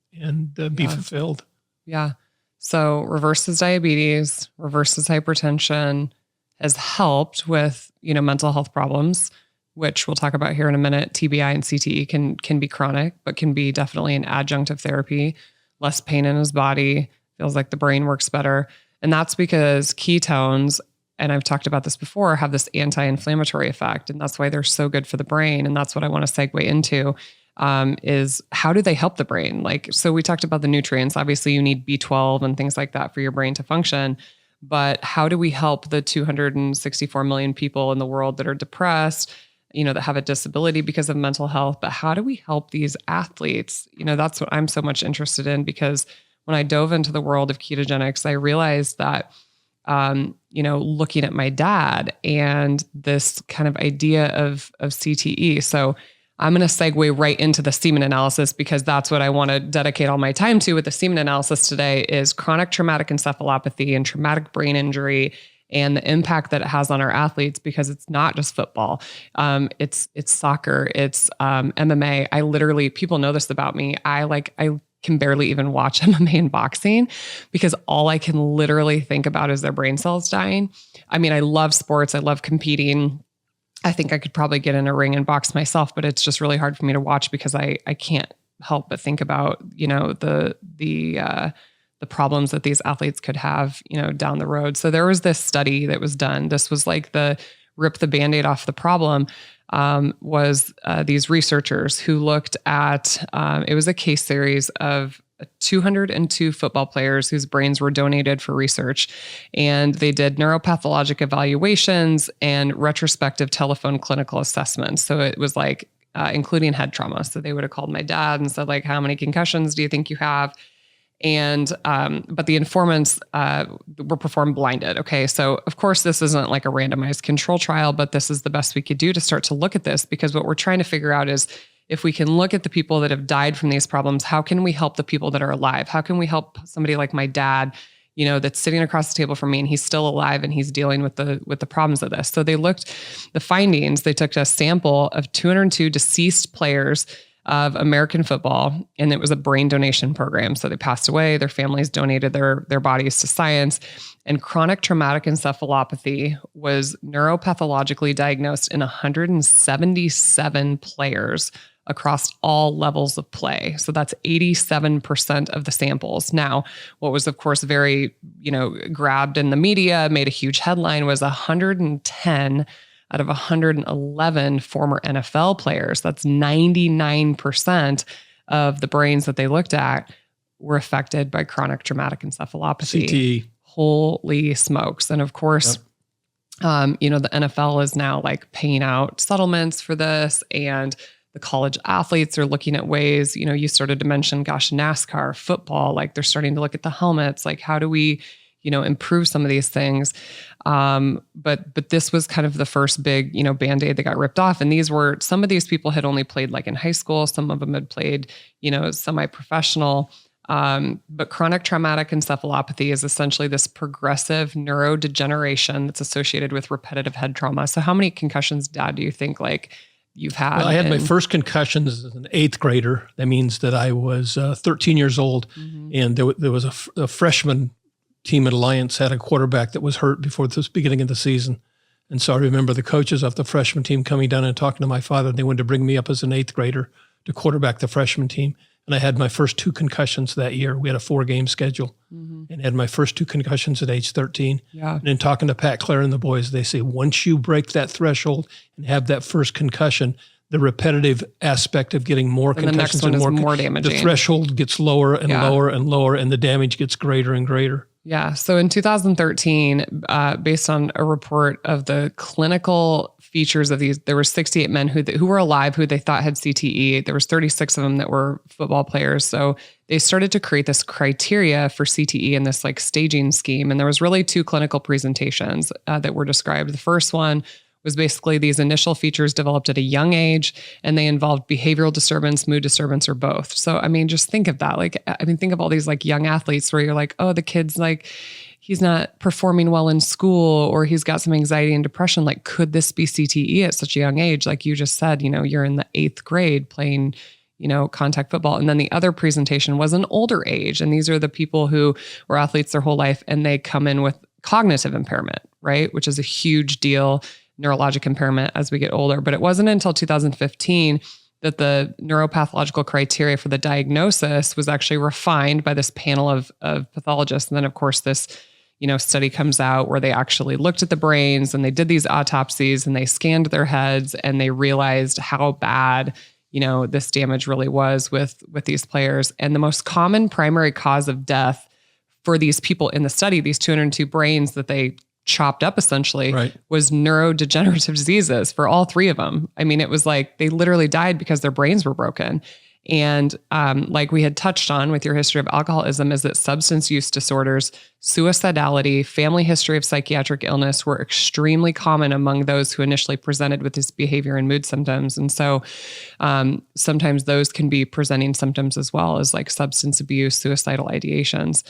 be fulfilled. Yeah. So reverses diabetes, reverses hypertension, has helped with, mental health problems, which we'll talk about here in a minute. TBI and CTE can be chronic, but can be definitely an adjunctive therapy. Less pain in his body, feels like the brain works better. And that's because ketones, and I've talked about this before, have this anti-inflammatory effect. And that's why they're so good for the brain. And that's what I want to segue into, is how do they help the brain? So we talked about the nutrients. Obviously, you need B12 and things like that for your brain to function. But how do we help the 264 million people in the world that are depressed, that have a disability because of mental health? But how do we help these athletes? That's what I'm so much interested in, because when I dove into the world of ketogenics, I realized that, looking at my dad and this kind of idea of CTE. So I'm going to segue right into the semen analysis, because that's what I want to dedicate all my time to with the semen analysis today, is chronic traumatic encephalopathy and traumatic brain injury and the impact that it has on our athletes, because it's not just football. It's soccer, it's MMA. I literally, people know this about me. I can barely even watch MMA and boxing, because all I can literally think about is their brain cells dying. I mean, I love sports. I love competing. I think I could probably get in a ring and box myself, but it's just really hard for me to watch, because I can't help but think about, the problems that these athletes could have, down the road. So there was this study that was done. This was like the rip the Band-Aid off the problem, was these researchers who looked at, it was a case series of 202 football players whose brains were donated for research. And they did neuropathologic evaluations and retrospective telephone clinical assessments. So it was including head trauma. So they would have called my dad and said, how many concussions do you think you have? And, but the informants were performed blinded. Okay. So of course, this isn't like a randomized control trial, but this is the best we could do to start to look at this, because what we're trying to figure out is, if we can look at the people that have died from these problems, how can we help the people that are alive? How can we help somebody like my dad, that's sitting across the table from me and he's still alive and he's dealing with the problems of this? So they looked, the findings, they took a sample of 202 deceased players of American football, and it was a brain donation program. So they passed away, their families donated their bodies to science, and chronic traumatic encephalopathy was neuropathologically diagnosed in 177 players across all levels of play. So that's 87% of the samples. Now, what was of course very, grabbed in the media, made a huge headline, was 110 out of 111 former NFL players. That's 99% of the brains that they looked at were affected by chronic traumatic encephalopathy. CTE. Holy smokes. And of course, the NFL is now paying out settlements for this, and the college athletes are looking at ways, you started to mention, NASCAR, football, they're starting to look at the helmets, how do we, improve some of these things. But this was kind of the first big, Band-Aid that got ripped off. And some of these people had only played in high school. Some of them had played, semi-professional. But chronic traumatic encephalopathy is essentially this progressive neurodegeneration that's associated with repetitive head trauma. So how many concussions, Dad, do you think you've had? Well, I had my first concussions as an 8th grader. That means that I was 13 years old. Mm-hmm. And there was a freshman team at Alliance had a quarterback that was hurt before the beginning of the season. And so I remember the coaches of the freshman team coming down and talking to my father. And they wanted to bring me up as an 8th grader to quarterback the freshman team. And I had my first 2 concussions that year. We had a 4-game schedule, and had my first 2 concussions at age 13. Yeah. And in talking to Pat Clare and the boys, they say, once you break that threshold and have that first concussion, the repetitive aspect of getting more concussions and more damaging. The threshold gets lower and lower and lower, and the damage gets greater and greater. Yeah. So in 2013, based on a report of the clinical features of these, there were 68 men who were alive who they thought had CTE. There was 36 of them that were football players. So they started to create this criteria for CTE and this staging scheme. And there was really 2 clinical presentations that were described. The first one was basically these initial features developed at a young age, and they involved behavioral disturbance, mood disturbance, or both. So, I mean, just think of that. Like, I mean, think of all these like young athletes where you're like, oh, the kid's like, he's not performing well in school, or he's got some anxiety and depression. Like, could this be CTE at such a young age? Like you just said, you're in the 8th grade playing, contact football. And then the other presentation was an older age. And these are the people who were athletes their whole life, and they come in with cognitive impairment, right? Which is a huge deal, neurologic impairment as we get older. But it wasn't until 2015 that the neuropathological criteria for the diagnosis was actually refined by this panel of pathologists. And then, of course, this study comes out where they actually looked at the brains and they did these autopsies and they scanned their heads and they realized how bad, this damage really was with these players. And the most common primary cause of death for these people in the study, these 202 brains that they chopped up essentially, right, was neurodegenerative diseases for all 3 of them. I mean, it was like they literally died because their brains were broken. And like we had touched on with your history of alcoholism, is that substance use disorders, suicidality, family history of psychiatric illness were extremely common among those who initially presented with this behavior and mood symptoms. And so sometimes those can be presenting symptoms as well as like substance abuse, suicidal ideations.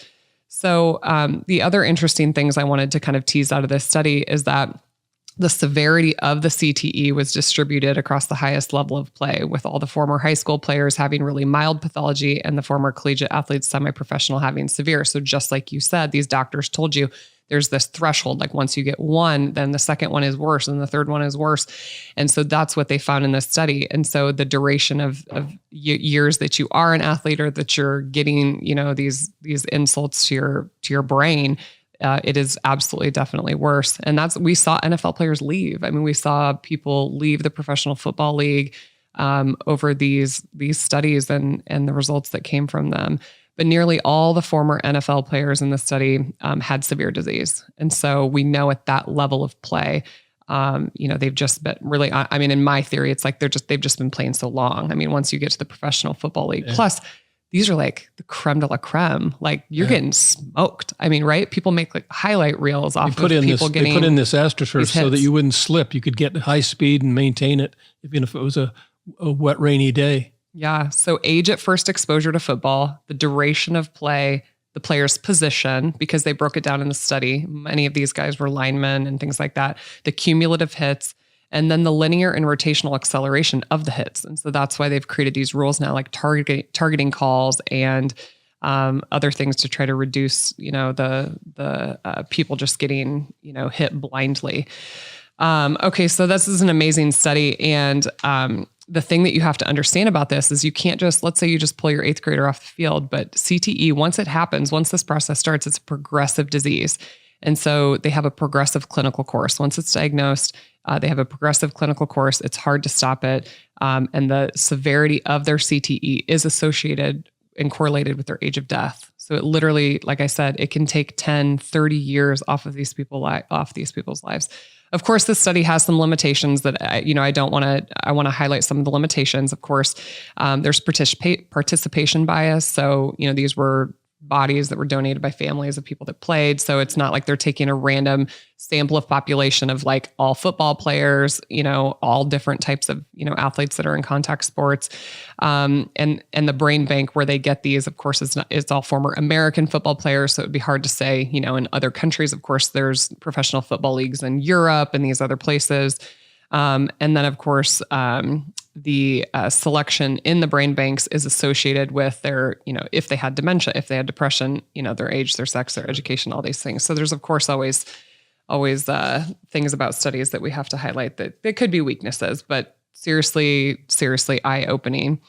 So the other interesting things I wanted to kind of tease out of this study is that the severity of the CTE was distributed across the highest level of play, with all the former high school players having really mild pathology and the former collegiate athletes, semi-professional, having severe. So just like you said, these doctors told you there's this threshold, like once you get one, then the second one is worse and the third one is worse. And so that's what they found in this study. And so the duration of years that you are an athlete, or that you're getting, these insults to your brain, it is absolutely definitely worse. And we saw NFL players leave. I mean, we saw people leave the Professional Football League over these studies and the results that came from them. But nearly all the former NFL players in the study had severe disease. And so we know at that level of play, they've just been really, I mean, in my theory, it's like they've just been playing so long. I mean, once you get to the Professional Football League, plus these are like the creme de la creme. Like you're getting smoked. I mean, right? People make like highlight reels off of people getting. They put in this astroturf so that you wouldn't slip. You could get high speed and maintain it, even if it was a wet, rainy day. Yeah. So age at first exposure to football, the duration of play, the player's position, because they broke it down in the study. Many of these guys were linemen and things like that. The cumulative hits, and then the linear and rotational acceleration of the hits. And so that's why they've created these rules now, like targeting calls and other things to try to reduce, the people just getting, hit blindly. Okay, so this is an amazing study. And the thing that you have to understand about this is you can't just, let's say you just pull your 8th grader off the field, but CTE, once it happens, once this process starts, it's a progressive disease. And so they have a progressive clinical course. Once it's diagnosed, they have a progressive clinical course. It's hard to stop it. And the severity of their CTE is associated and correlated with their age of death. So it literally, like I said, it can take 10, 30 years off of these people's lives. Of course, this study has some limitations that I want to highlight some of the limitations. Of course, there's participation bias. So, these were bodies that were donated by families of people that played. So it's not like they're taking a random sample of population of like all football players, all different types of, athletes that are in contact sports. And the brain bank where they get these, of course, it's all former American football players. So it'd be hard to say, in other countries, of course, there's professional football leagues in Europe and these other places. And then of course, the selection in the brain banks is associated with their, if they had dementia, if they had depression, their age, their sex, their education, all these things. So there's of course always things about studies that we have to highlight that they could be weaknesses, but seriously eye-opening.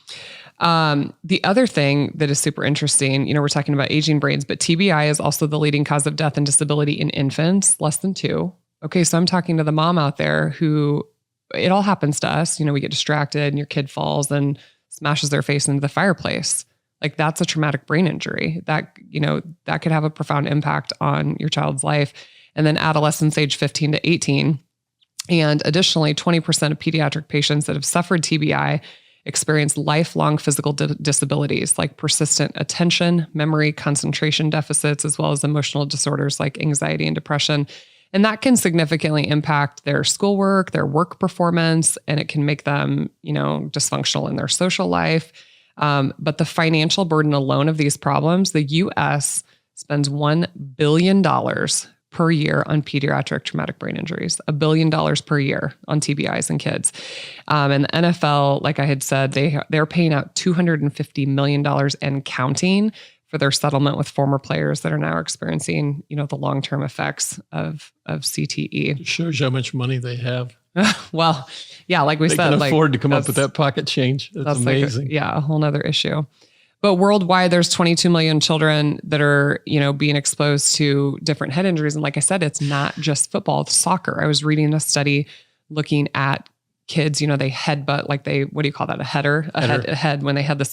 The other thing that is super interesting, we're talking about aging brains, but TBI is also the leading cause of death and disability in infants less than 2. Okay, so I'm talking to the mom out there who it all happens to us. We get distracted and your kid falls and smashes their face into the fireplace. Like that's a traumatic brain injury that could have a profound impact on your child's life. And then adolescents age 15 to 18. And additionally, 20% of pediatric patients that have suffered TBI experience lifelong physical disabilities like persistent attention, memory, concentration deficits, as well as emotional disorders like anxiety and depression. And that can significantly impact their schoolwork, their work performance, and it can make them, dysfunctional in their social life. But the financial burden alone of these problems, the U.S. spends $1 billion per year on pediatric traumatic brain injuries, $1 billion per year on TBIs in kids. And the NFL, like I had said, they're paying out $250 million and counting for their settlement with former players that are now experiencing, the long-term effects of CTE. It shows you how much money they have. Well, yeah, like we said, they can afford to come up with that pocket change. That's amazing. A whole nother issue. But worldwide, there's 22 million children that are, being exposed to different head injuries. And like I said, it's not just football, it's soccer. I was reading a study looking at kids, they headbutt, like what do you call that? A header. A head when they had the,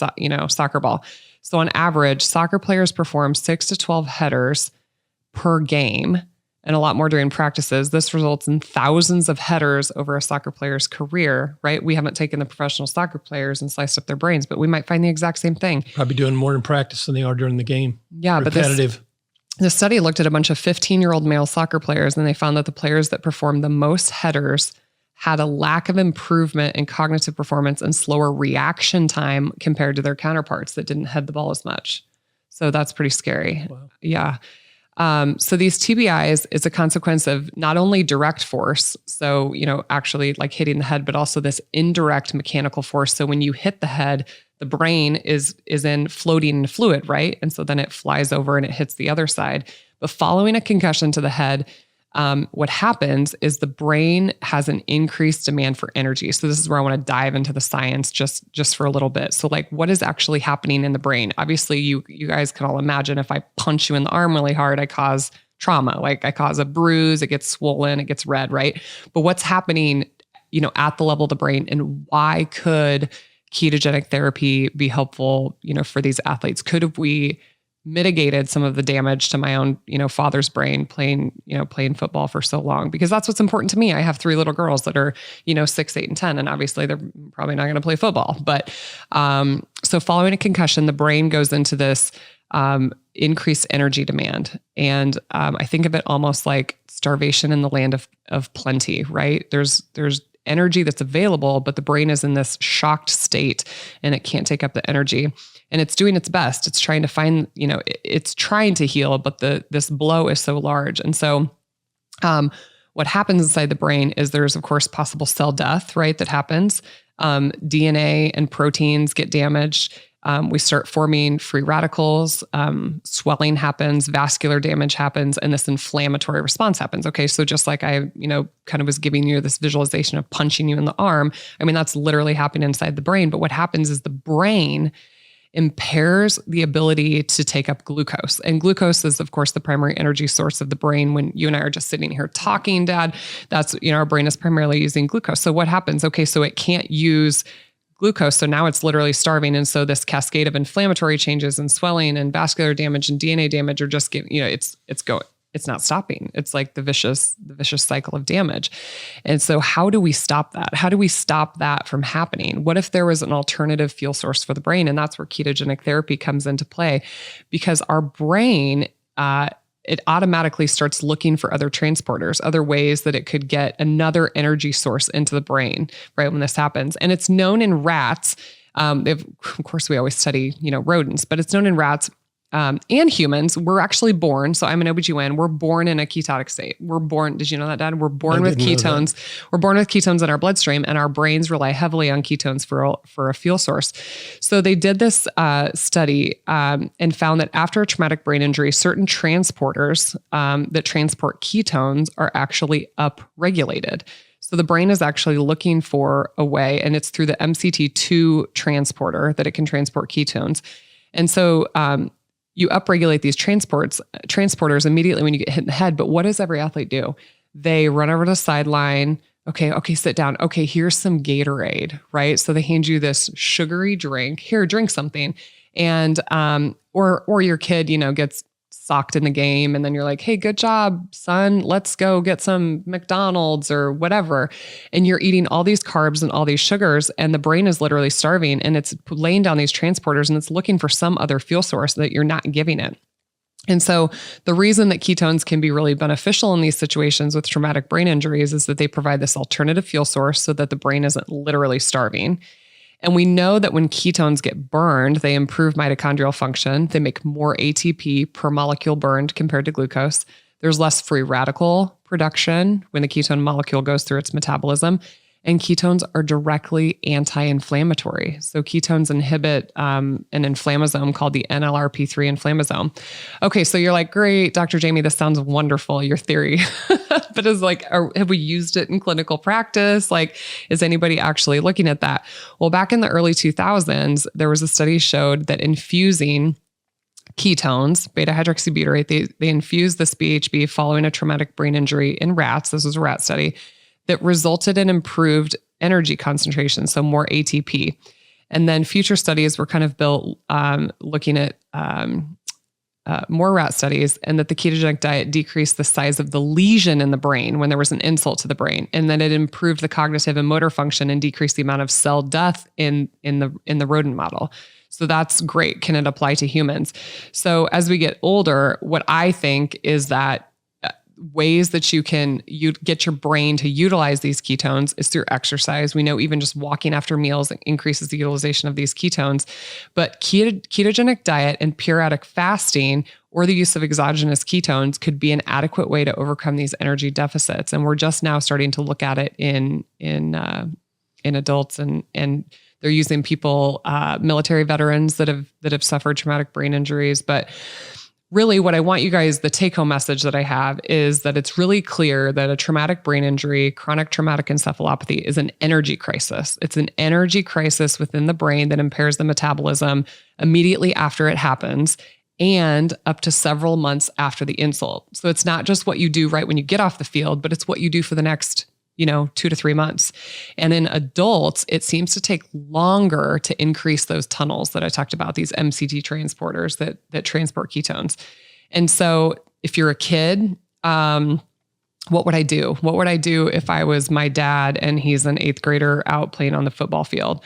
soccer ball. So on average, soccer players perform 6 to 12 headers per game and a lot more during practices. This results in thousands of headers over a soccer player's career, right? We haven't taken the professional soccer players and sliced up their brains, but we might find the exact same thing. Probably doing more in practice than they are during the game. Yeah, repetitive. But the study looked at a bunch of 15-year-old male soccer players, and they found that the players that performed the most headers had a lack of improvement in cognitive performance and slower reaction time compared to their counterparts that didn't head the ball as much. So that's pretty scary. Wow. Yeah. So these TBIs is a consequence of not only direct force, so, actually like hitting the head, but also this indirect mechanical force. So when you hit the head, the brain is in floating in fluid, right? And so then it flies over and it hits the other side. But following a concussion to the head, what happens is the brain has an increased demand for energy. So this is where I want to dive into the science just for a little bit. So like what is actually happening in the brain? Obviously you guys can all imagine if I punch you in the arm really hard, I cause trauma. Like I cause a bruise, it gets swollen, it gets red, right? But what's happening, at the level of the brain, and why could ketogenic therapy be helpful, for these athletes? Could we mitigated some of the damage to my own, father's brain playing football for so long? Because that's what's important to me. I have 3 little girls that are, 6, 8, and 10, and obviously they're probably not going to play football. But so following a concussion, the brain goes into this increased energy demand. And I think of it almost like starvation in the land of plenty, right? There's energy that's available, but the brain is in this shocked state and it can't take up the energy. And it's doing its best. It's trying to find, it's trying to heal, but this blow is so large. And so what happens inside the brain is there's, of course, possible cell death, right? That happens. DNA and proteins get damaged. We start forming free radicals, swelling happens, vascular damage happens, and this inflammatory response happens. Okay, so just like I, kind of was giving you this visualization of punching you in the arm, that's literally happening inside the brain. But what happens is the brain impairs the ability to take up glucose. And glucose is, of course, the primary energy source of the brain. When you and I are just sitting here talking, Dad, that's, our brain is primarily using glucose. So what happens? Okay, so it can't use glucose. So now it's literally starving. And so this cascade of inflammatory changes and swelling and vascular damage and DNA damage are just getting, it's not stopping. It's like the vicious cycle of damage. And so how do we stop that? How do we stop that from happening? What if there was an alternative fuel source for the brain? And that's where ketogenic therapy comes into play, because our brain, it automatically starts looking for other transporters, other ways that it could get another energy source into the brain, right, when this happens. And it's known in rats. Of course, we always study, rodents, but it's known in rats and humans. We're actually born. So I'm an OBGYN. We're born in a ketotic state. We're born. Did you know that, Dad? We're born with ketones. We're born with ketones in our bloodstream, and our brains rely heavily on ketones for a fuel source. So they did this study and found that after a traumatic brain injury, certain transporters that transport ketones are actually upregulated. So the brain is actually looking for a way, and it's through the MCT2 transporter that it can transport ketones. And so you upregulate these transporters immediately when you get hit in the head. But what does every athlete do? They run over to the sideline. Okay, sit down. Okay, here's some Gatorade, right? So they hand you this sugary drink. Here, drink something. And or your kid, gets socked in the game, and then you're like, hey, good job, son, let's go get some McDonald's or whatever. And you're eating all these carbs and all these sugars, and the brain is literally starving, and it's laying down these transporters, and it's looking for some other fuel source that you're not giving it. And so the reason that ketones can be really beneficial in these situations with traumatic brain injuries is that they provide this alternative fuel source so that the brain isn't literally starving. And we know that when ketones get burned, they improve mitochondrial function. They make more ATP per molecule burned compared to glucose. There's less free radical production when the ketone molecule goes through its metabolism. And ketones are directly anti-inflammatory. So ketones inhibit an inflammasome called the NLRP3 inflammasome. Okay, so you're like, great, Dr. Jaime, this sounds wonderful, your theory. But it's like, have we used it in clinical practice? Like, is anybody actually looking at that? Well, back in the early 2000s, there was a study showed that infusing ketones, beta-hydroxybutyrate, they infused this BHB following a traumatic brain injury in rats. This was a rat study that resulted in improved energy concentration, so more ATP. And then future studies were kind of built looking at more rat studies, and that the ketogenic diet decreased the size of the lesion in the brain when there was an insult to the brain, and then it improved the cognitive and motor function and decreased the amount of cell death in the rodent model. So that's great. Can it apply to humans? So as we get older, what I think is that ways that you get your brain to utilize these ketones is through exercise. We know even just walking after meals increases the utilization of these ketones, but ketogenic diet and periodic fasting or the use of exogenous ketones could be an adequate way to overcome these energy deficits. And we're just now starting to look at it in adults, and they're using people, military veterans that have suffered traumatic brain injuries. But really what I want you guys, the take home message that I have is that it's really clear that a traumatic brain injury, chronic traumatic encephalopathy is an energy crisis. It's an energy crisis within the brain that impairs the metabolism immediately after it happens and up to several months after the insult. So it's not just what you do right when you get off the field, but it's what you do for the next 2 to 3 months. And in adults, it seems to take longer to increase those tunnels that I talked about, these MCT transporters that transport ketones. And so if you're a kid, what would I do? What would I do if I was my dad and he's an 8th grader out playing on the football field?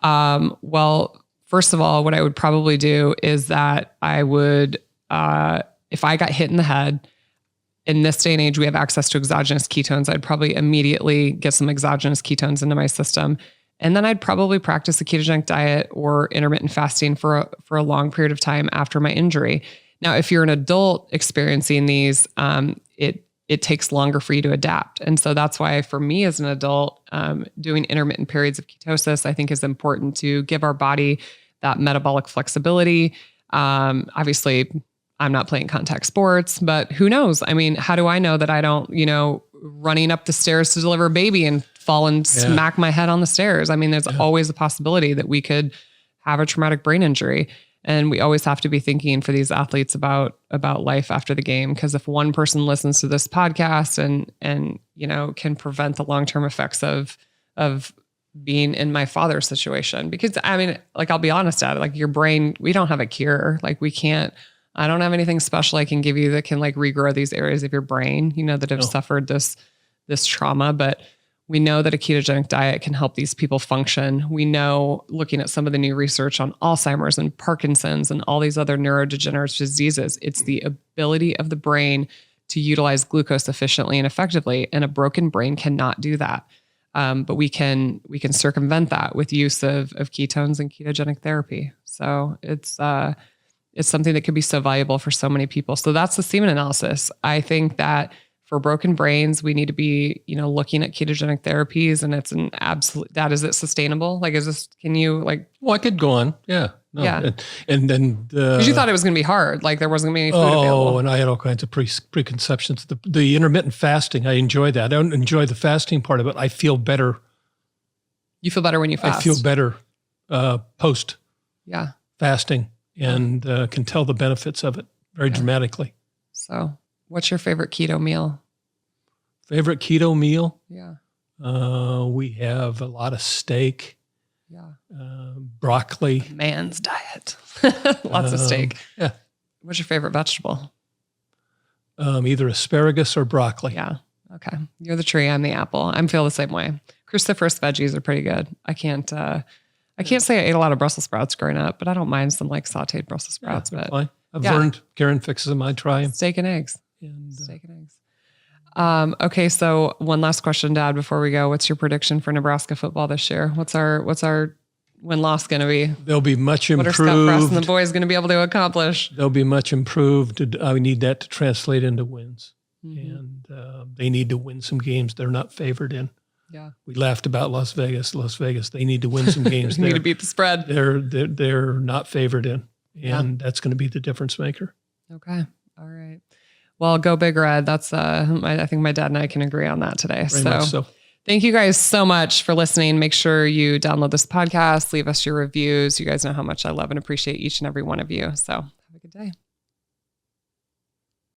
Well, first of all, what I would probably do is that I would, if I got hit in the head, in this day and age, we have access to exogenous ketones. I'd probably immediately get some exogenous ketones into my system. And then I'd probably practice a ketogenic diet or intermittent fasting for a long period of time after my injury. Now, if you're an adult experiencing these, it takes longer for you to adapt. And so that's why for me as an adult, doing intermittent periods of ketosis, I think is important to give our body that metabolic flexibility. Obviously, I'm not playing contact sports, but who knows? I mean, how do I know that I don't, running up the stairs to deliver a baby and fall and smack my head on the stairs? I mean, there's always a possibility that we could have a traumatic brain injury. And we always have to be thinking for these athletes about life after the game. Because if one person listens to this podcast and can prevent the long-term effects of being in my father's situation, because I mean, like, I'll be honest at it, like your brain, we don't have a cure. Like I don't have anything special I can give you that can like regrow these areas of your brain, that have suffered this trauma. But we know that a ketogenic diet can help these people function. We know, looking at some of the new research on Alzheimer's and Parkinson's and all these other neurodegenerative diseases, it's the ability of the brain to utilize glucose efficiently and effectively. And a broken brain cannot do that. But we can circumvent that with use of ketones and ketogenic therapy. So it's something that could be so valuable for so many people. So that's the semen analysis. I think that for broken brains, we need to be, looking at ketogenic therapies, and it's an absolute, is it sustainable? Like, well, I could go on. Yeah. No. Yeah. And then, because you thought it was going to be hard. Like there wasn't going to be any food available. And I had all kinds of preconceptions. The intermittent fasting, I enjoy that. I don't enjoy the fasting part of it. I feel better. You feel better when you fast. I feel better post fasting. And can tell the benefits of it very dramatically. So what's your favorite keto meal? Favorite keto meal? Yeah. We have a lot of steak. Yeah. Broccoli. Man's diet. Lots of steak. Yeah. What's your favorite vegetable? Either asparagus or broccoli. Yeah. Okay. You're the tree. I'm the apple. I feel the same way. Cruciferous veggies are pretty good. I can't say I ate a lot of Brussels sprouts growing up, but I don't mind some like sauteed Brussels sprouts. But I've learned. Karen fixes them. I try them. Steak and eggs. And, Steak and eggs. Okay, so one last question, Dad, before we go. What's your prediction for Nebraska football this year? What's our win-loss going to be? They'll be much improved. What are Scott Frost and the boys going to be able to accomplish? They'll be much improved. I need that to translate into wins. And they need to win some games they're not favored in. Yeah, we laughed about Las Vegas. They need to win some games. They need to beat the spread. They're not favored in, and that's going to be the difference maker. Okay, all right. Well, go Big Red. That's I think my dad and I can agree on that today. Very much so. Thank you guys so much for listening. Make sure you download this podcast, leave us your reviews. You guys know how much I love and appreciate each and every one of you. So have a good day.